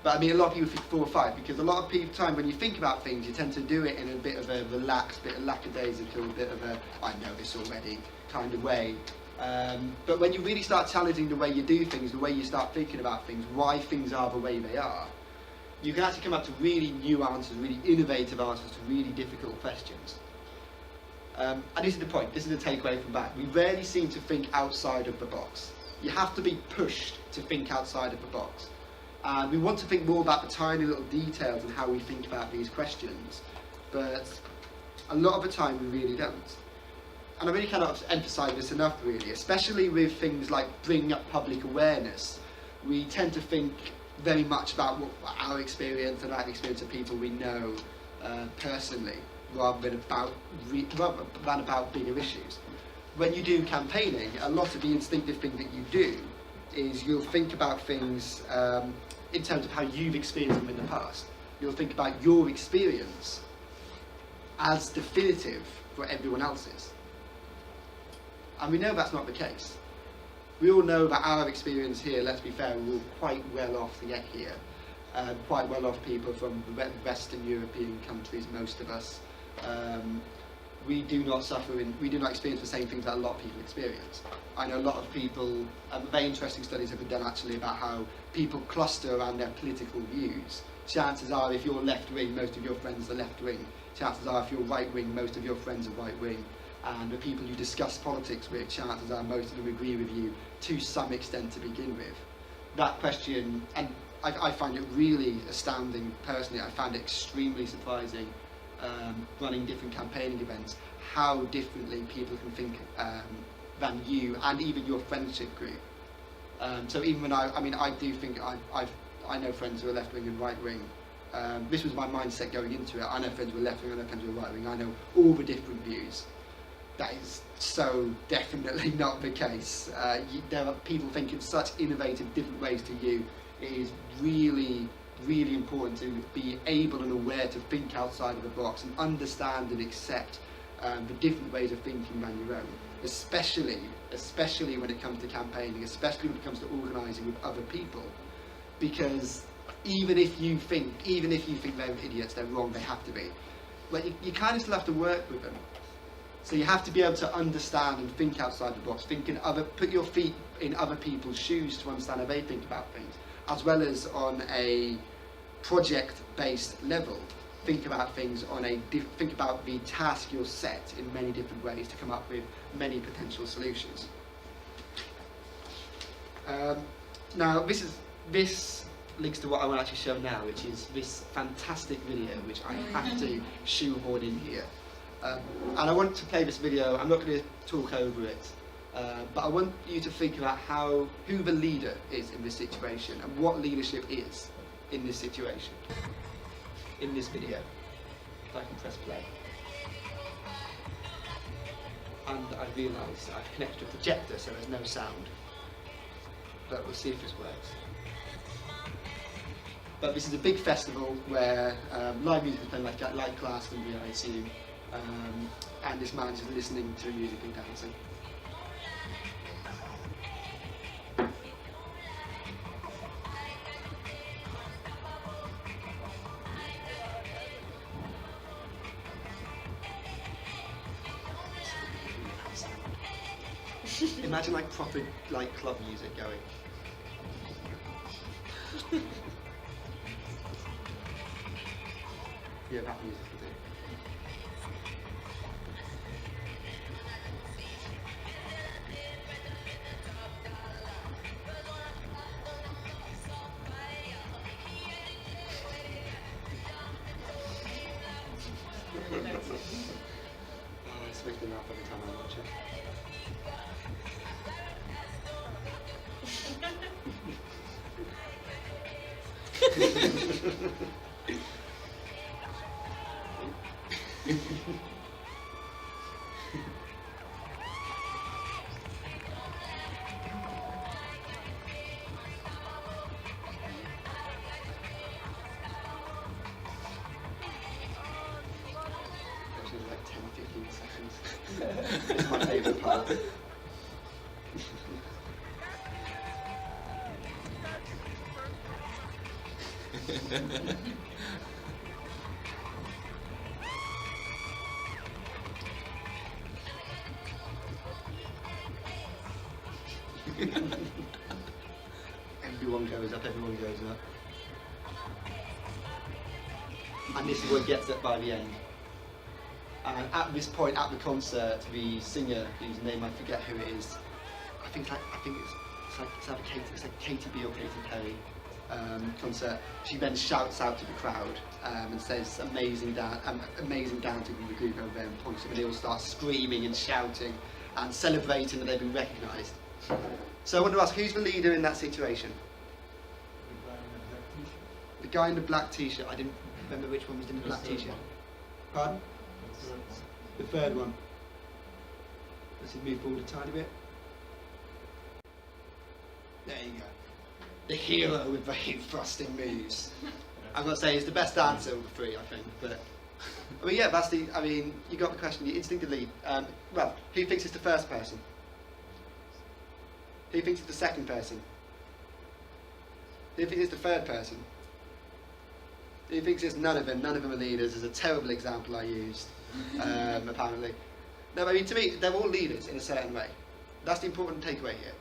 Speaker 1: But I mean, a lot of people think 4 or 5, because a lot of time when you think about things, you tend to do it in a bit of a relaxed, bit of lackadaisical, bit of a I know this already kind of way. But when you really start challenging the way you do things, the way you start thinking about things, why things are the way they are, you can actually come up to really new answers, really innovative answers to really difficult questions. And this is the point, this is the takeaway from that. We rarely seem to think outside of the box. You have to be pushed to think outside of the box. And we want to think more about the tiny little details and how we think about these questions, but a lot of the time we really don't. And I really cannot emphasise this enough, really, especially with things like bringing up public awareness. We tend to think very much about our experience and our experience of people we know personally, rather than about bigger issues. When you do campaigning, a lot of the instinctive thing that you do is you'll think about things in terms of how you've experienced them in the past. You'll think about your experience as definitive for everyone else's. And we know that's not the case. We all know that our experience here, let's be fair, we're all quite well off to get here. Quite well off people from Western European countries, most of us. We do not experience the same things that a lot of people experience. I know a lot of people, very interesting studies have been done actually about how people cluster around their political views. Chances are if you're left wing, most of your friends are left wing. Chances are if you're right wing, most of your friends are right wing. And the people you discuss politics with, chances are most of them agree with you to some extent to begin with. That question, and I find it really astounding personally, I found it extremely surprising running different campaigning events, how differently people can think than you and even your friendship group. So even when I do think I know friends who are left wing and right wing. This was my mindset going into it. I know friends who are left wing, I know friends who are right wing. I know all the different views. That is so definitely not the case. There are people think in such innovative, different ways to you. It is really, really important to be able and aware to think outside of the box and understand and accept the different ways of thinking than your own. Especially when it comes to campaigning, especially when it comes to organising with other people, because even if you think they're idiots, they're wrong, they have to be. But you kind of still have to work with them. So you have to be able to understand and think outside the box, put your feet in other people's shoes to understand how they think about things, as well as on a project-based level. Think about things think about the task you're set in many different ways to come up with many potential solutions. Now this links to what I want to actually show now, which is this fantastic video which I have to shoehorn in here. And I want to play this video. I'm not going to talk over it, but I want you to think about who the leader is in this situation and what leadership is in this situation. In this video, if I can press play. And I realise I've connected a projector, so there's no sound. But we'll see if this works. But this is a big festival where live music is playing like Glastonbury, I assume, and this man is listening to music and dancing. Imagine like proper club music going. Yeah, that music will do. Oh, it's making me laugh every time I watch it. Actually, like 10-15 seconds. It's my favourite part. Everyone goes up, everyone goes up. And this is what gets up by the end. And at this point, at the concert, the singer, whose name I forget who it is, I think it's like Katie B or Katy Perry concert. She then shouts out to the crowd and says amazing dancing from the group over there, and points them, and they all start screaming and shouting and celebrating that they've been recognised. So I want to ask, who's the leader in that situation? The guy in the black t-shirt. I didn't remember which one was in the black t-shirt. Pardon? The third one. Let's move forward a tiny bit. There you go. The hero with the hip thrusting moves. I'm going to say he's the best dancer of the three, I think. But I mean, yeah, you got the question. You instinctively. Well, who thinks it's the first person? Who thinks it's the second person? Who thinks it's the third person? Who thinks it's none of them? None of them are leaders. It's a terrible example I used, apparently. No, I mean, to me, they're all leaders in a certain way. That's the important takeaway here.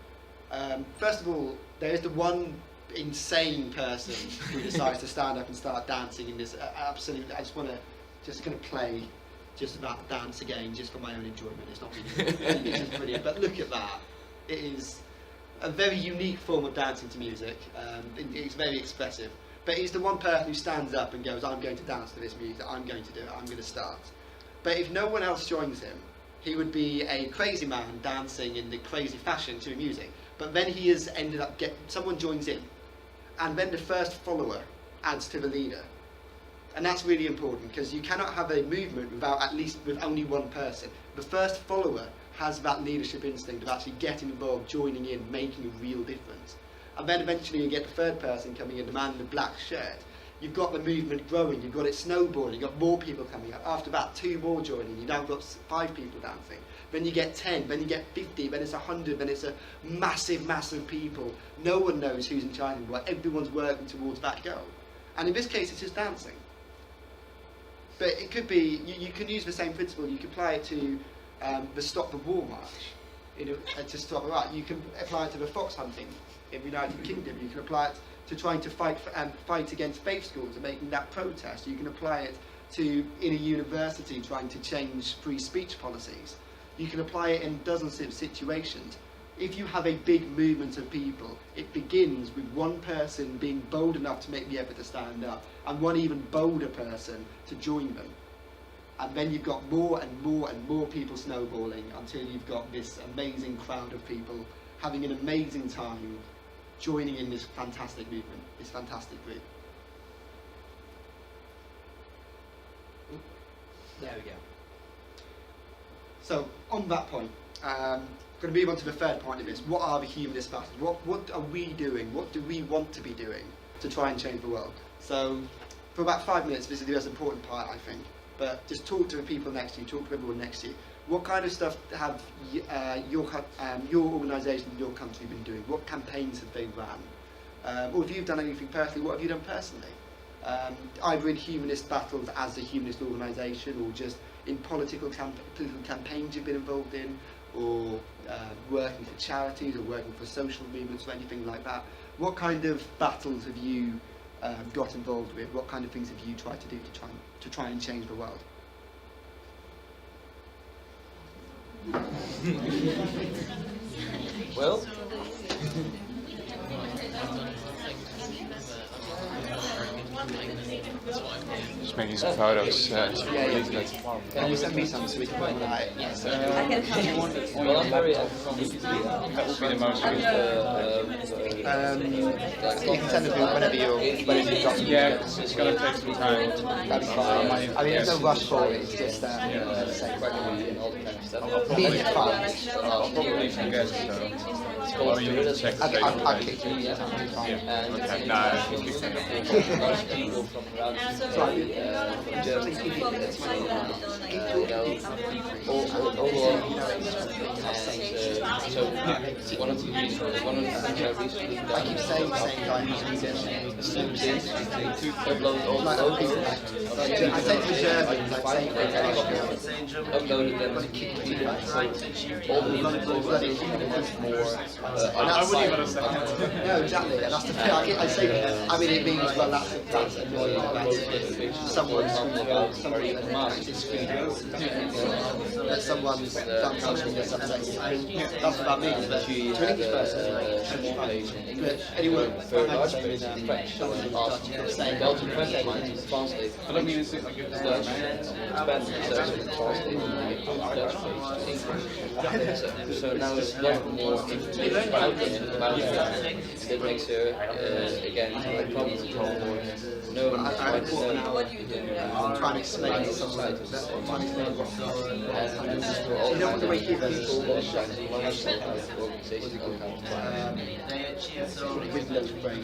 Speaker 1: First of all, there is the one insane person who decides to stand up and start dancing in this. Absolutely, I just going to play just about the dance again, just for my own enjoyment. It's not really, it's just brilliant. But look at that. It is a very unique form of dancing to music. It's very expressive. But he's the one person who stands up and goes, I'm going to dance to this music, I'm going to do it, I'm going to start. But if no one else joins him, he would be a crazy man dancing in the crazy fashion to music. But then he has ended up, someone joins in, and then the first follower adds to the leader. And that's really important, because you cannot have a movement with only one person. The first follower has that leadership instinct of actually getting involved, joining in, making a real difference. And then eventually you get the third person coming in, the man in the black shirt. You've got the movement growing, you've got it snowballing, you've got more people coming up. After that, 2 more joining, you've now got 5 people dancing. Then you get 10, then you get 50, then it's 100, then it's a massive, massive people. No one knows who's in charge of what, everyone's working towards that goal. And in this case, it's just dancing. But it could be, you can use the same principle, you can apply it to the Stop the War March, to stop the war. You can apply it to the fox hunting in the United Kingdom, you can apply it to trying to fight against faith schools and making that protest. You can apply it to, in a university, trying to change free speech policies. You can apply it in dozens of situations. If you have a big movement of people, it begins with one person being bold enough to make the effort to stand up, and one even bolder person to join them. And then you've got more and more and more people snowballing until you've got this amazing crowd of people having an amazing time joining in this fantastic movement, this fantastic group. There we go. So, on that point, I'm going to move on to the third point of this. What are the humanist battles? What are we doing? What do we want to be doing to try and change the world? So, for about 5 minutes, this is the most important part, I think. But just talk to the people next to you, talk to everyone next to you. What kind of stuff have your organisation and your country been doing? What campaigns have they ran? Or if you've done anything personally, what have you done personally? Either in humanist battles as a humanist organisation, or just in political campaigns you've been involved in, or working for charities, or working for social movements, or anything like that. What kind of battles have you got involved with? What kind of things have you tried to do to try and change the world?
Speaker 2: Well,
Speaker 10: just making some photos.
Speaker 1: Can you send me some so we can put it right?
Speaker 6: I can help you.
Speaker 2: well, I'm very
Speaker 10: That would be the most
Speaker 1: You can send them whenever you've got them.
Speaker 10: Yeah, it's going to take some time.
Speaker 1: That'd be fine. I mean, there's no rush for it, it's just
Speaker 2: and all that kind of stuff.
Speaker 1: being it fun.
Speaker 10: I'll probably forget, so.
Speaker 2: Oh, you need to check the
Speaker 1: I'll kick you.
Speaker 10: Yeah,
Speaker 2: and
Speaker 10: okay, no,
Speaker 2: a lot of people from around from Germany, so one of the things I recently done,
Speaker 1: I keep saying the same thing.
Speaker 2: upload all the logos,
Speaker 1: I say to Germans, I say
Speaker 2: uploaded them to all the logos more.
Speaker 1: I wouldn't even understand. No, exactly, and that's the thing. I say, I mean, it means, well, that's annoying. That's someone's somebody that practice free will. That someone's done something that's upsetting. That's what that means. But to an English person, but anyway,
Speaker 2: French, Belgian French might translate.
Speaker 10: But I mean, is it like a
Speaker 2: Dutch, Spanish, Dutch, English. So now it's a lot more information about it. That makes her, again, like problems no one
Speaker 1: I'm trying to explain to someone that I'm trying to explain what's going on. You don't want to make people Windows frame.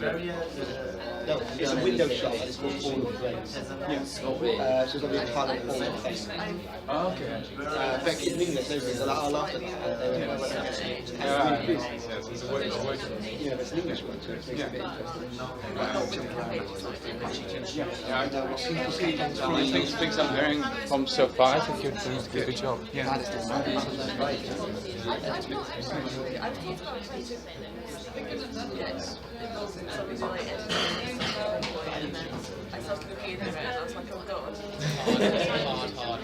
Speaker 1: No, it's a window shop and it's called All of Frames. So it's going to be part of all of things.
Speaker 10: Oh, okay.
Speaker 1: But in English, there's a lot of laughter. Yeah, there's an English one, so it makes it a bit interesting.
Speaker 10: Yeah, I know. Things I'm hearing from so far, I think you're doing a good job. Yeah.
Speaker 6: I started looking into it and I was like, oh god.
Speaker 4: Hard.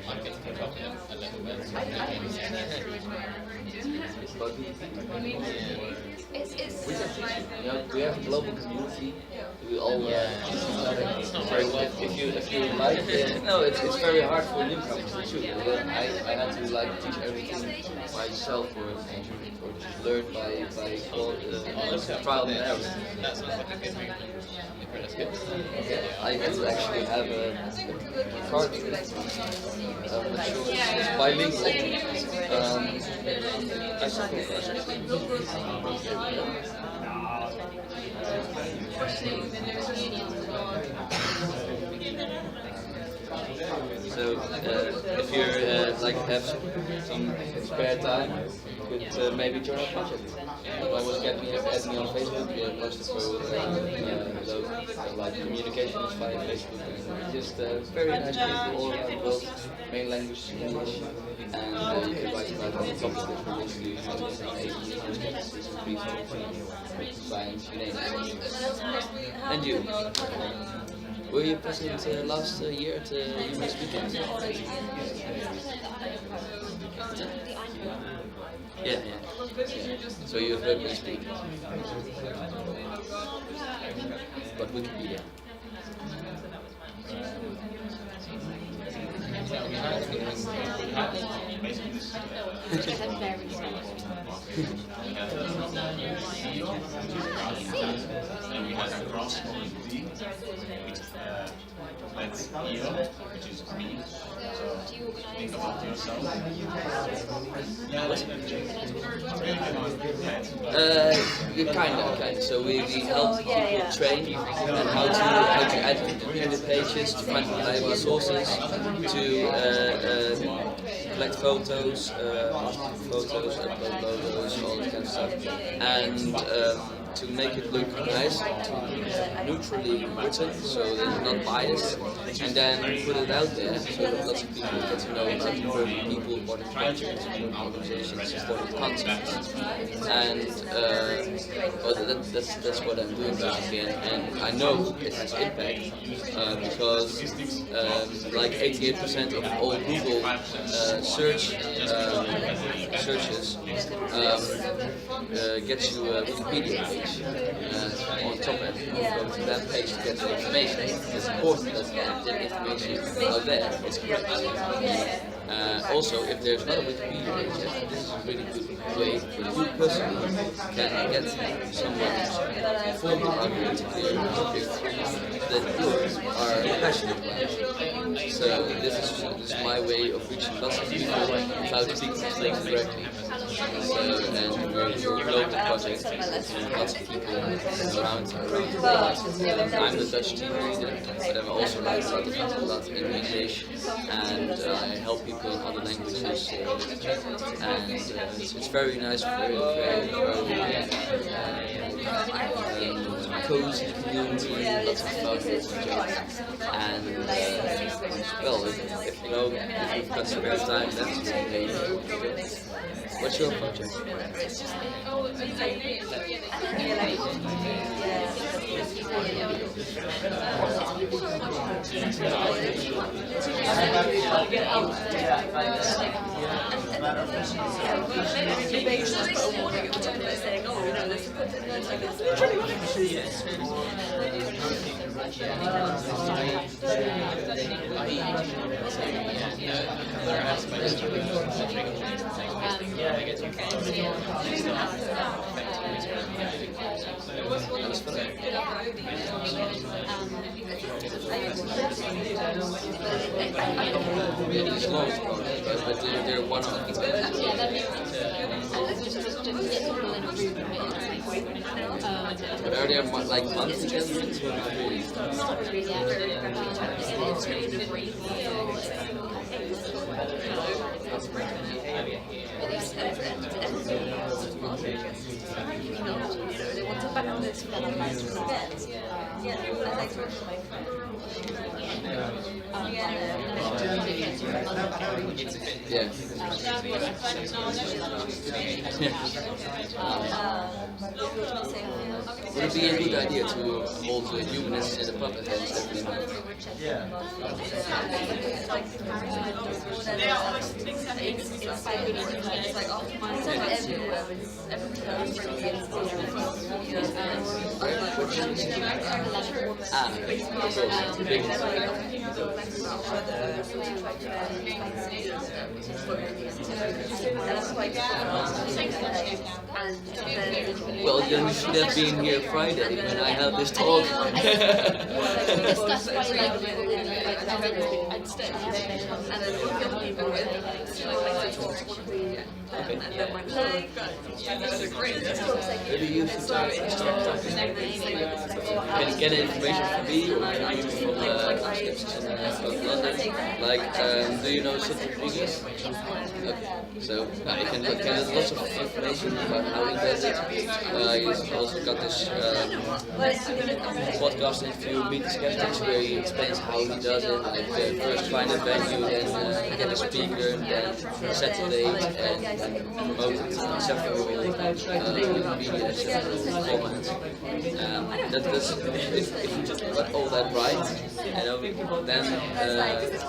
Speaker 4: I'm getting picked up a little bit.
Speaker 6: It's
Speaker 2: We can teach you. You know, we have a global community. We all if you like no, it's very hard for newcomers to shoot. I had to like teach everything myself or just learn by trial and error.
Speaker 4: That sounds like a good move. That's good.
Speaker 2: I had to actually have a card. I'm not sure it's bilingual. I suppose. So if you're like have some spare time, you could maybe join our project. Always add me on Facebook. Most of like communication is via Facebook. And just very nice people all around the world. Main language is English, and you can write about all the topics that we're basically science, you name it. And you? Were you present last year at the Humanist Youth Days? Yeah. So you have heard me speak. But Wikipedia.
Speaker 9: And we have a cross on D, that's ego, which is me. So think about yourself.
Speaker 2: Kinda. So we help people train and how to edit the pages, to find reliable sources, to collect photos, upload logos, all that kind of stuff, and to make it look nice, neutrally written, so that it's not biased, and then put it out there so that lots of people get to know about important people, important projects, important organizations, important concepts. And that's what I'm doing basically, and I know it has impact because like 88% of all Google searches gets you a Wikipedia page. On top end, you go to that page to get the information. It's important that the information is out there. It's correct. Also, if there's not a Wikipedia page, this is a really good way for you personally can get someone informed about your particular topic that you are passionate about. So this is my way of reaching lots of people without speaking to them directly. And we're a global project, lots of people around the world. I'm the Dutch team leader, but I'm also like a lot in English, and I help people in other languages, and it's very nice, very cozy community, lots of fun projects, and well, if you know, if you've got spare time, that's amazing. What's your project? These laws, but they're one of them. But are there like monthly gatherings or not really?
Speaker 6: Not really. They want to back this from the event. Yeah, I like to work with my friend.
Speaker 2: Yeah. Would it be a good idea to hold the humanists in the pub events every month? Well, then you should have been here Friday when I had this talk. Maybe you should start talking. Can you get information from me or from skeptics in London? Like, do you know Stephen Hawkins? Okay. So you can get lots of information about how he does it. He's also got this podcast interview, Meet the Skeptics, where he explains how he does it. Like first find a venue, then get a speaker, then set the date, and promote it in several media, several formats. If you just got all that right,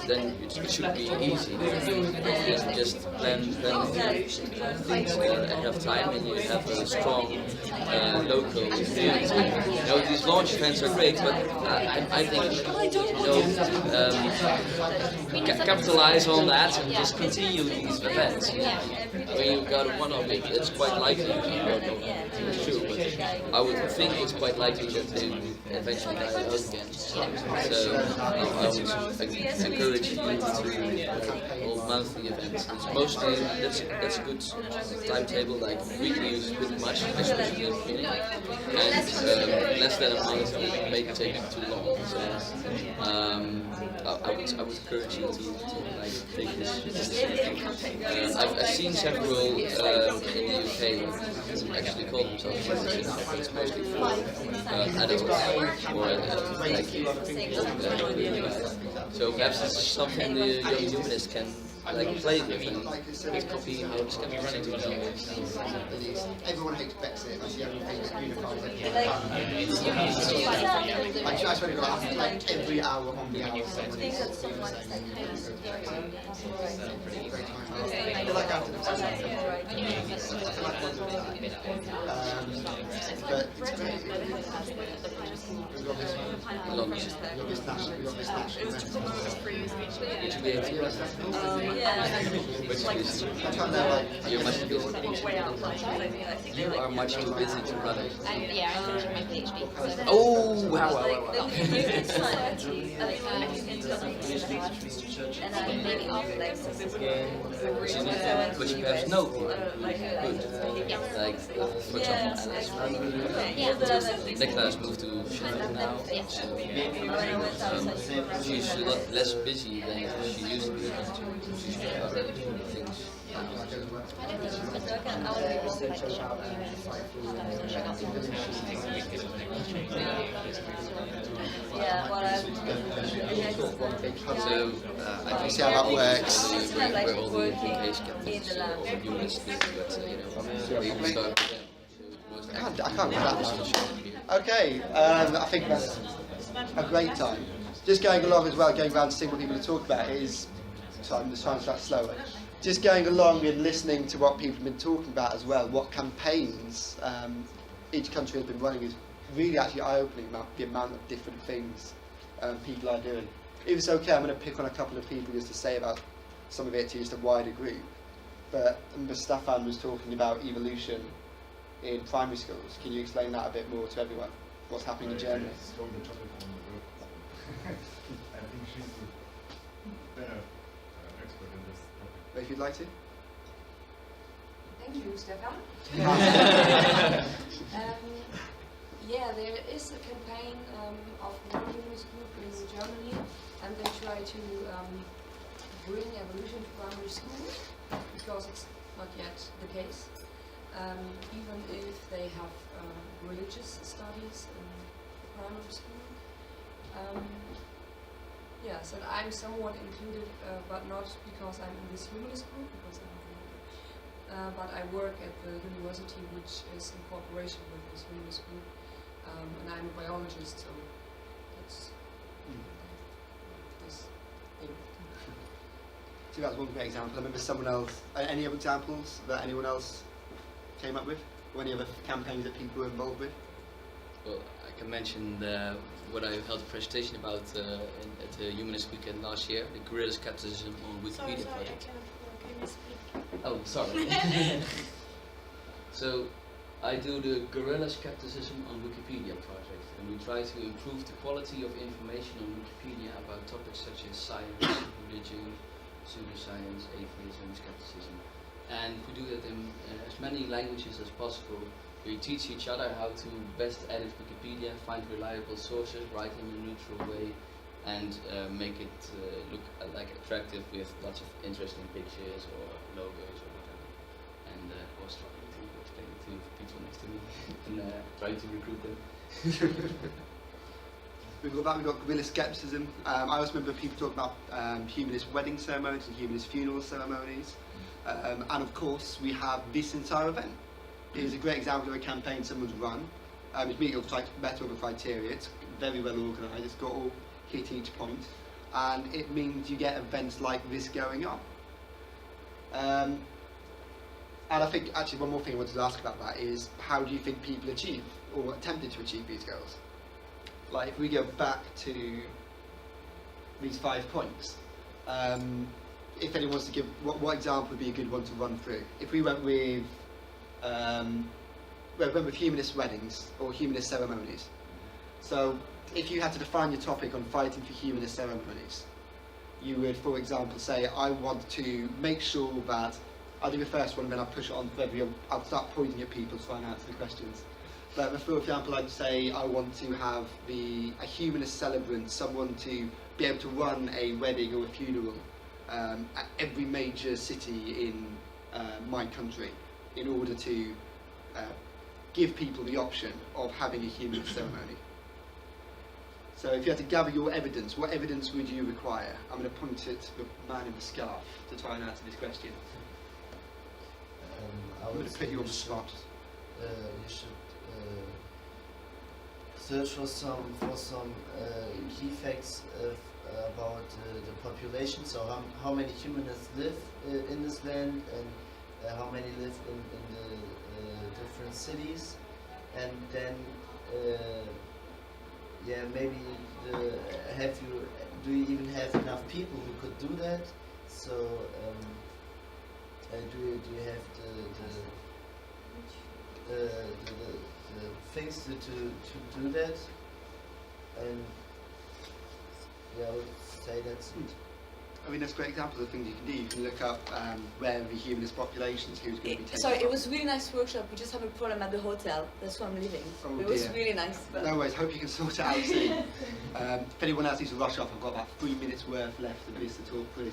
Speaker 2: then it should be easy. And just plan things ahead of time, and you have a strong local community. These launch events are great, but I think capitalize on that and just continue these events. When you got one of it, it's quite likely. Sure, but I would think it's quite likely that they eventually die out again. So I would encourage you to hold monthly events. It's mostly that's a good timetable. Like weekly is a bit much, especially in the beginning, and less than a month may take too long. So I would encourage you to like take this. I've seen several in the UK actually call themselves humanists. It's mostly for adults or so perhaps this is something the young humanists can like play with, and it could be how the skeptics do it.
Speaker 1: Everyone hates Brexit. That's the only thing that unifies it. I swear to God, like every hour on the hour. But it's great. We've got this national.
Speaker 2: You're much too busy. You are much too busy to run it.
Speaker 8: Yeah, I finished my PhD.
Speaker 2: Oh, wow. But you perhaps know people. Good. Like, for example, Alice. Nicola moved to Sheffield now. So, she's a lot less busy than she used to be. She's got other things.
Speaker 1: So I can see how that works.
Speaker 2: Where all the UK skeptics or humanists do, but we can start with them.
Speaker 1: I can't get that much. Okay, I think that's a great time. Just going along as well, going around seeing what people are talking about is. Sorry, I'm just trying to start slower. Just going along and listening to what people have been talking about as well, what campaigns each country has been running is really actually eye-opening about the amount of different things people are doing. If it's okay, I'm going to pick on a couple of people just to say about some of it to just a wider group. But Stefan was talking about evolution in primary schools. Can you explain that a bit more to everyone? What's happening in Germany?
Speaker 11: I think she's the better expert in this topic.
Speaker 1: If you'd like to.
Speaker 6: Thank you, Stefan. Yeah, there is a campaign of one humanist group in Germany, and they try to bring evolution to primary school, because it's not yet the case. Even if they have religious studies in primary school. Yes, and I'm somewhat included, but not because I'm in this humanist group, because I'm but I work at the university which is in cooperation with this humanist group, and I'm a biologist, so that's this thing.
Speaker 1: So that's one great example. I remember someone else. Any other examples that anyone else came up with, or any other campaigns that people were involved with?
Speaker 2: Well, I can mention what I held a presentation about at the Humanist Weekend last year, the guerrilla skepticism on Wikipedia project.
Speaker 3: Can you speak?
Speaker 2: Oh, sorry. So, I do the guerrilla skepticism on Wikipedia project, and we try to improve the quality of information on Wikipedia about topics such as science, religion, pseudoscience, atheism, skepticism. And we do that in as many languages as possible. We teach each other how to best edit Wikipedia, find reliable sources, write in a neutral way, and make it look like attractive with lots of interesting pictures or logos or whatever. And I was trying to explain it to people next to me and trying to recruit them.
Speaker 1: We've got guerrilla skepticism. I also remember people talking about humanist wedding ceremonies and humanist funeral ceremonies. And of course, we have this entire event. It is a great example of a campaign someone's run. It's meeting better of a criteria. It's very well organised. It's got all hit each point, and it means you get events like this going on. And I think actually one more thing I wanted to ask about that is, how do you think people achieve or attempted to achieve these goals? Like if we go back to these 5 points, if anyone wants to give, what example would be a good one to run through? If we went with humanist weddings or humanist ceremonies. So if you had to define your topic on fighting for humanist ceremonies, you would, for example, say, I want to make sure that, I'll do the first one and then I'll push it on for everyone, I'll start pointing at people to try and answer the questions. But for example, I'd say I want to have a humanist celebrant, someone to be able to run a wedding or a funeral at every major city in my country, in order to give people the option of having a humanist ceremony. So if you had to gather your evidence, what evidence would you require? I'm going to point it to the man in the scarf to try and answer this question. I'm going to put you on the spot.
Speaker 12: You should search for some key facts about the population. So how many humanists live in this land, and how many live in the different cities, and then maybe do you even have enough people who could do that? So do you have the things to do that? And I would say that's it.
Speaker 1: I mean, that's great examples of things you can do. You can look up where the humanist populations, who's going to be taken.
Speaker 13: Sorry, it was a really nice workshop. We just have a problem at the hotel. That's why I'm leaving.
Speaker 1: Oh,
Speaker 13: it was really nice. But
Speaker 1: no worries, hope you can sort it out soon. If anyone else needs to rush off, I've got about 3 minutes worth left of this to talk through.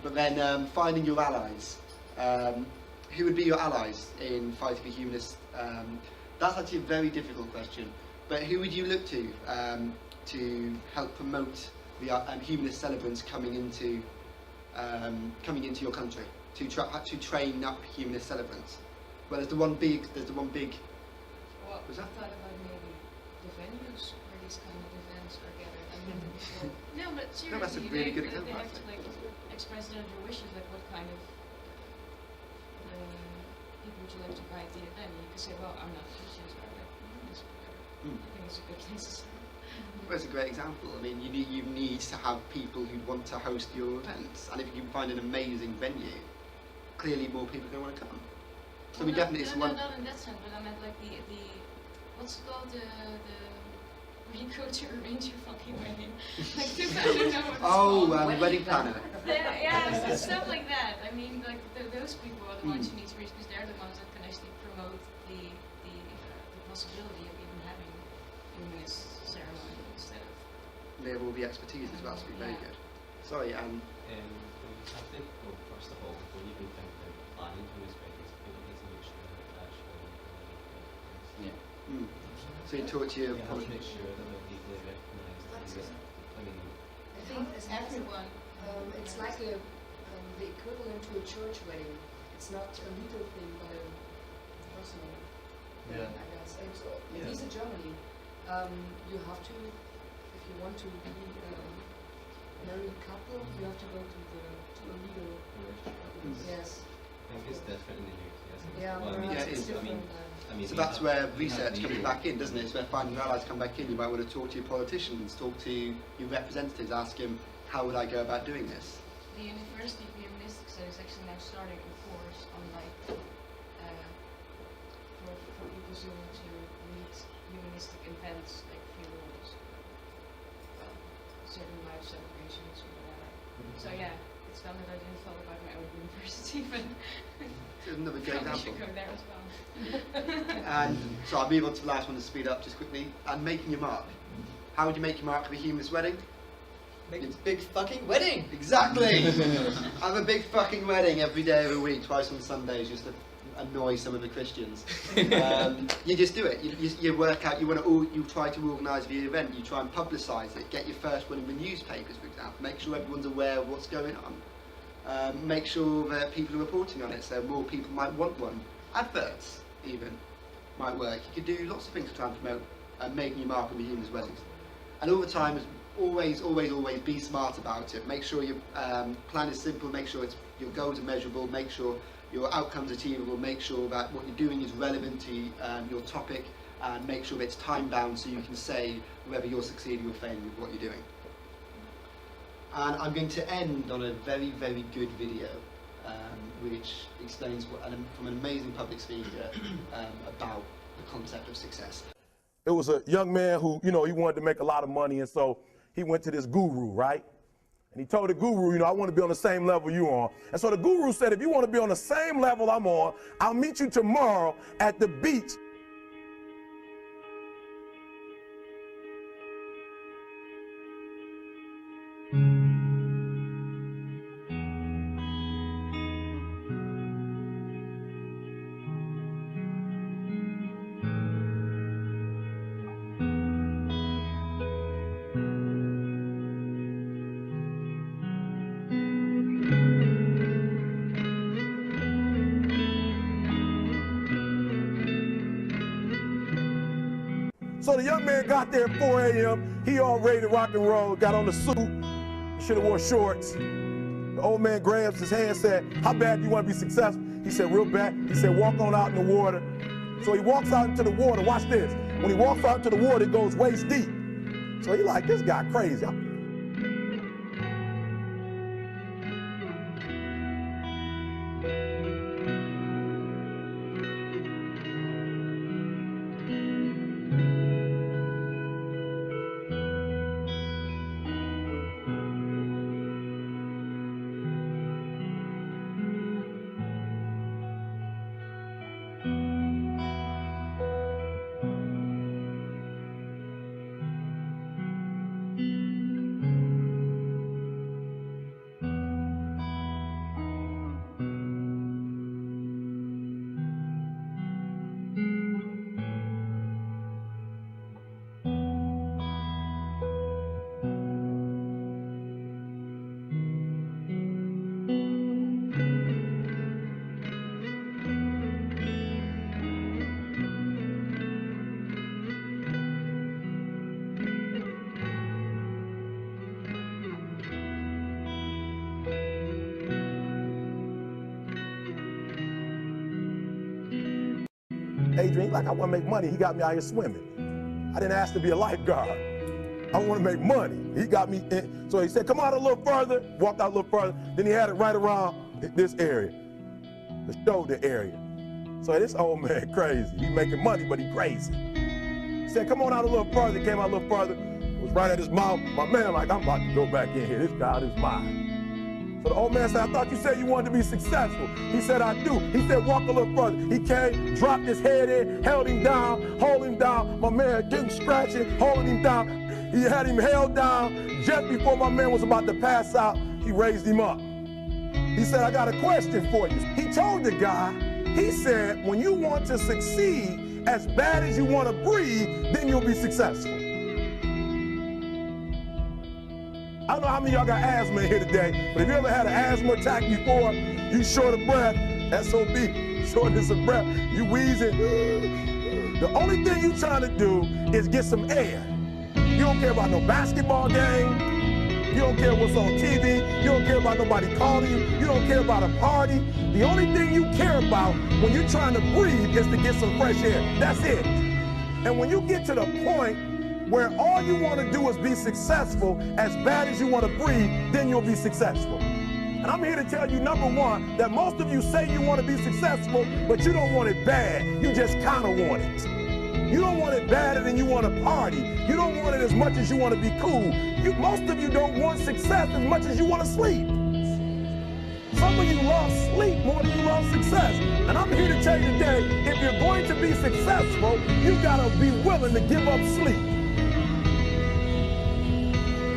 Speaker 1: But then finding your allies. Who would be your allies in fighting for humanists? That's actually a very difficult question. But who would you look to help promote the humanist celebrants coming into your country to train up humanist celebrants? Well, there's the one big.
Speaker 6: Well,
Speaker 1: was that?
Speaker 6: I thought about maybe the venues where these kind of events are gathered. I mean,
Speaker 8: No, but seriously,
Speaker 1: No, that's a really good
Speaker 8: they
Speaker 1: example,
Speaker 8: have to like express their wishes, like what kind of people would you like to guide the event? You could say, well, I'm not Christian, so I'm like, this is better. I think it's a good place to start.
Speaker 1: Well, it's a great example. I mean, you need to have people who want to host your events, and if you can find an amazing venue, clearly more people are going to want to come. So we definitely
Speaker 8: not in that sense, but I meant like the what's it called, the where you go to arrange your fucking wedding. Like I don't know what it's called.
Speaker 1: Wedding planner.
Speaker 8: Yeah, stuff like that. I mean, like those people are the ones you need to reach, because they're the ones that can actually promote the possibility of even having humanist ceremony instead of.
Speaker 1: They have all the expertise as well, so it'll be very good. Sorry,
Speaker 14: Something, well, first of all, before you can think that planning to this wedding, people need to make sure that actually.
Speaker 1: So you talk to your.
Speaker 14: You have to make sure that they're legally recognised. I mean,
Speaker 3: think everyone.
Speaker 6: It's like the equivalent to a church wedding. It's not a legal thing, but a personal thing, I guess. And so, at least in Germany, you have to, if you want to be a married couple, you have to go to a legal. Yes.
Speaker 14: I think it's different in the UK.
Speaker 6: Yeah,
Speaker 14: well,
Speaker 6: it's different.
Speaker 1: So that's where research comes back in, doesn't it? It's where finding your allies come back in. You might want to talk to your politicians, talk to your representatives, ask them, how would I go about doing this?
Speaker 3: The University of Humanist Studies is actually now starting a course on like for people who want to lead humanistic events like funerals, certain life celebrations or whatever. So yeah, it's fun that I didn't thought about my own university, but
Speaker 1: Another good
Speaker 3: probably
Speaker 1: example.
Speaker 3: should go there as well.
Speaker 1: And so I'll move on to the last one to speed up just quickly. And making your mark. How would you make your mark of a humanist wedding?
Speaker 4: Make a big fucking wedding!
Speaker 1: Exactly! Have a big fucking wedding every day of the week, twice on Sundays, just to annoy some of the Christians. You just do it. You work out. You try to organise the event. You try and publicise it. Get your first one in the newspapers, for example. Make sure everyone's aware of what's going on. Make sure that people are reporting on it, so more people might want one. Adverts, even, might work. You could do lots of things to try and promote making your mark on the humanist weddings. And all the time, always be smart about it. Make sure your plan is simple. Make sure your goals are measurable. Make sure your outcomes are achievable. Make sure that what you're doing is relevant to your topic, and make sure that it's time bound so you can say whether you're succeeding or failing with what you're doing. And I'm going to end on a very, very good video, which explains from an amazing public speaker about the concept of success.
Speaker 15: It was a young man who, he wanted to make a lot of money, and so he went to this guru, right? And he told the guru, I want to be on the same level you are. And so the guru said, if you want to be on the same level I'm on, I'll meet you tomorrow at the beach. So the young man got there at 4 a.m. He all ready to rock and roll, got on the suit, should have wore shorts. The old man grabs his hand and said, how bad do you want to be successful? He said, real bad. He said, walk on out in the water. So he walks out into the water. Watch this. When he walks out into the water, it goes waist deep. So he like, this guy crazy. Adrian, like, I want to make money. He got me out here swimming. I didn't ask to be a lifeguard. I want to make money. He got me in. So he said, come out a little further, walked out a little further. Then he had it right around this area, the shoulder area. So this old man crazy. He making money, but he crazy. He said, come on out a little further. He came out a little further. It was right at his mouth. My man like, I'm about to go back in here. This guy is mine. So the old man said, I thought you said you wanted to be successful. He said, I do. He said, walk a little further. He came, dropped his head in, held him down, hold him down. My man getting scratching, holding him down. He had him held down. Just before my man was about to pass out, he raised him up. He said, I got a question for you. He told the guy, he said, when you want to succeed as bad as you want to breathe, then you'll be successful. I don't know how many of y'all got asthma in here today, but if you ever had an asthma attack before, you short of breath, SOB, shortness of breath, you wheezing. The only thing you trying to do is get some air. You don't care about no basketball game. You don't care what's on TV. You don't care about nobody calling you. You don't care about a party. The only thing you care about when you're trying to breathe is to get some fresh air. That's it. And when you get to the point where all you want to do is be successful as bad as you want to breathe, then you'll be successful. And I'm here to tell you, number one, that most of you say you want to be successful, but you don't want it bad. You just kind of want it. You don't want it badder than you want to party. You don't want it as much as you want to be cool. Most of you don't want success as much as you want to sleep. Some of you love sleep more than you love success. And I'm here to tell you today, if you're going to be successful, you gotta be willing to give up sleep.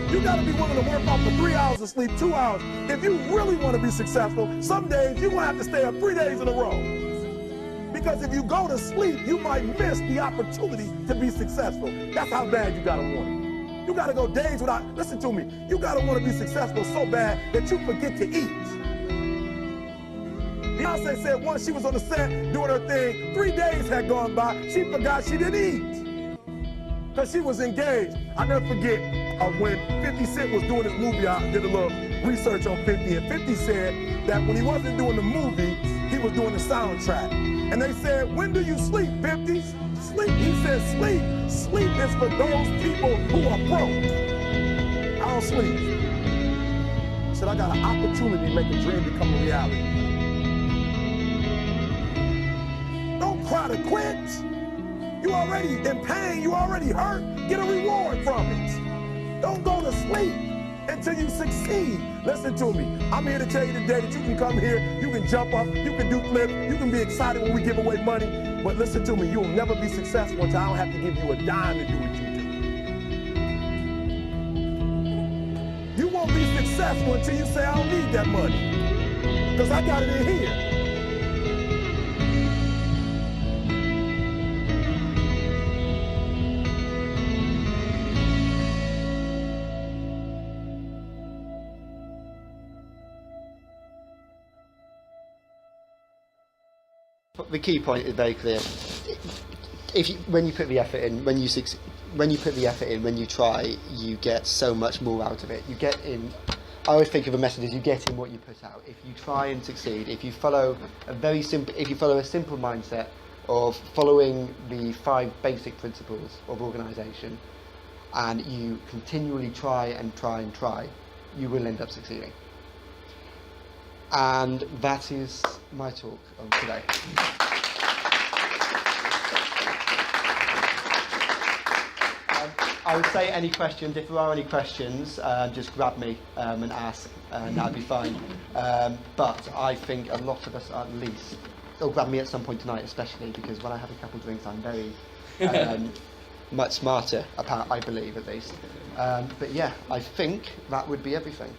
Speaker 15: You gotta be willing to work off for 3 hours of sleep, 2 hours. If you really want to be successful, some days you're gonna have to stay up 3 days in a row. Because if you go to sleep, you might miss the opportunity to be successful. That's how bad you gotta want it. You gotta go days without, listen to me, you gotta want to be successful so bad that you forget to eat. Beyonce said once she was on the set doing her thing, 3 days had gone by, she forgot she didn't eat. Because she was engaged. I never forget when 50 Cent was doing his movie, I did a little research on 50, and 50 said that when he wasn't doing the movie, he was doing the soundtrack. And they said, when do you sleep, 50? Sleep. He said, sleep. Sleep is for those people who are broke. I don't sleep. He said, I got an opportunity to make a dream become a reality. Don't cry to quit. You already in pain. You already hurt. Get a reward from it. Don't go to sleep until you succeed. Listen to me. I'm here to tell you today that you can come here, you can jump up, you can do flips, you can be excited when we give away money. But listen to me, you'll never be successful until I don't have to give you a dime to do what you do. You won't be successful until you say, I don't need that money. Because I got it in here.
Speaker 1: The key point is very clear. When you put the effort in, when you try, you get so much more out of it. You get in. I always think of a message as you get in what you put out. If you try and succeed, if you follow a simple mindset of following the 5 basic principles of organisation, and you continually try and try and try, you will end up succeeding. And that is my talk of today. I would say any questions, if there are any questions, just grab me and ask, and that'd be fine. But I think a lot of us, at least, will grab me at some point tonight, especially because when I have a couple of drinks, I'm very much smarter, I believe, at least. But yeah, I think that would be everything.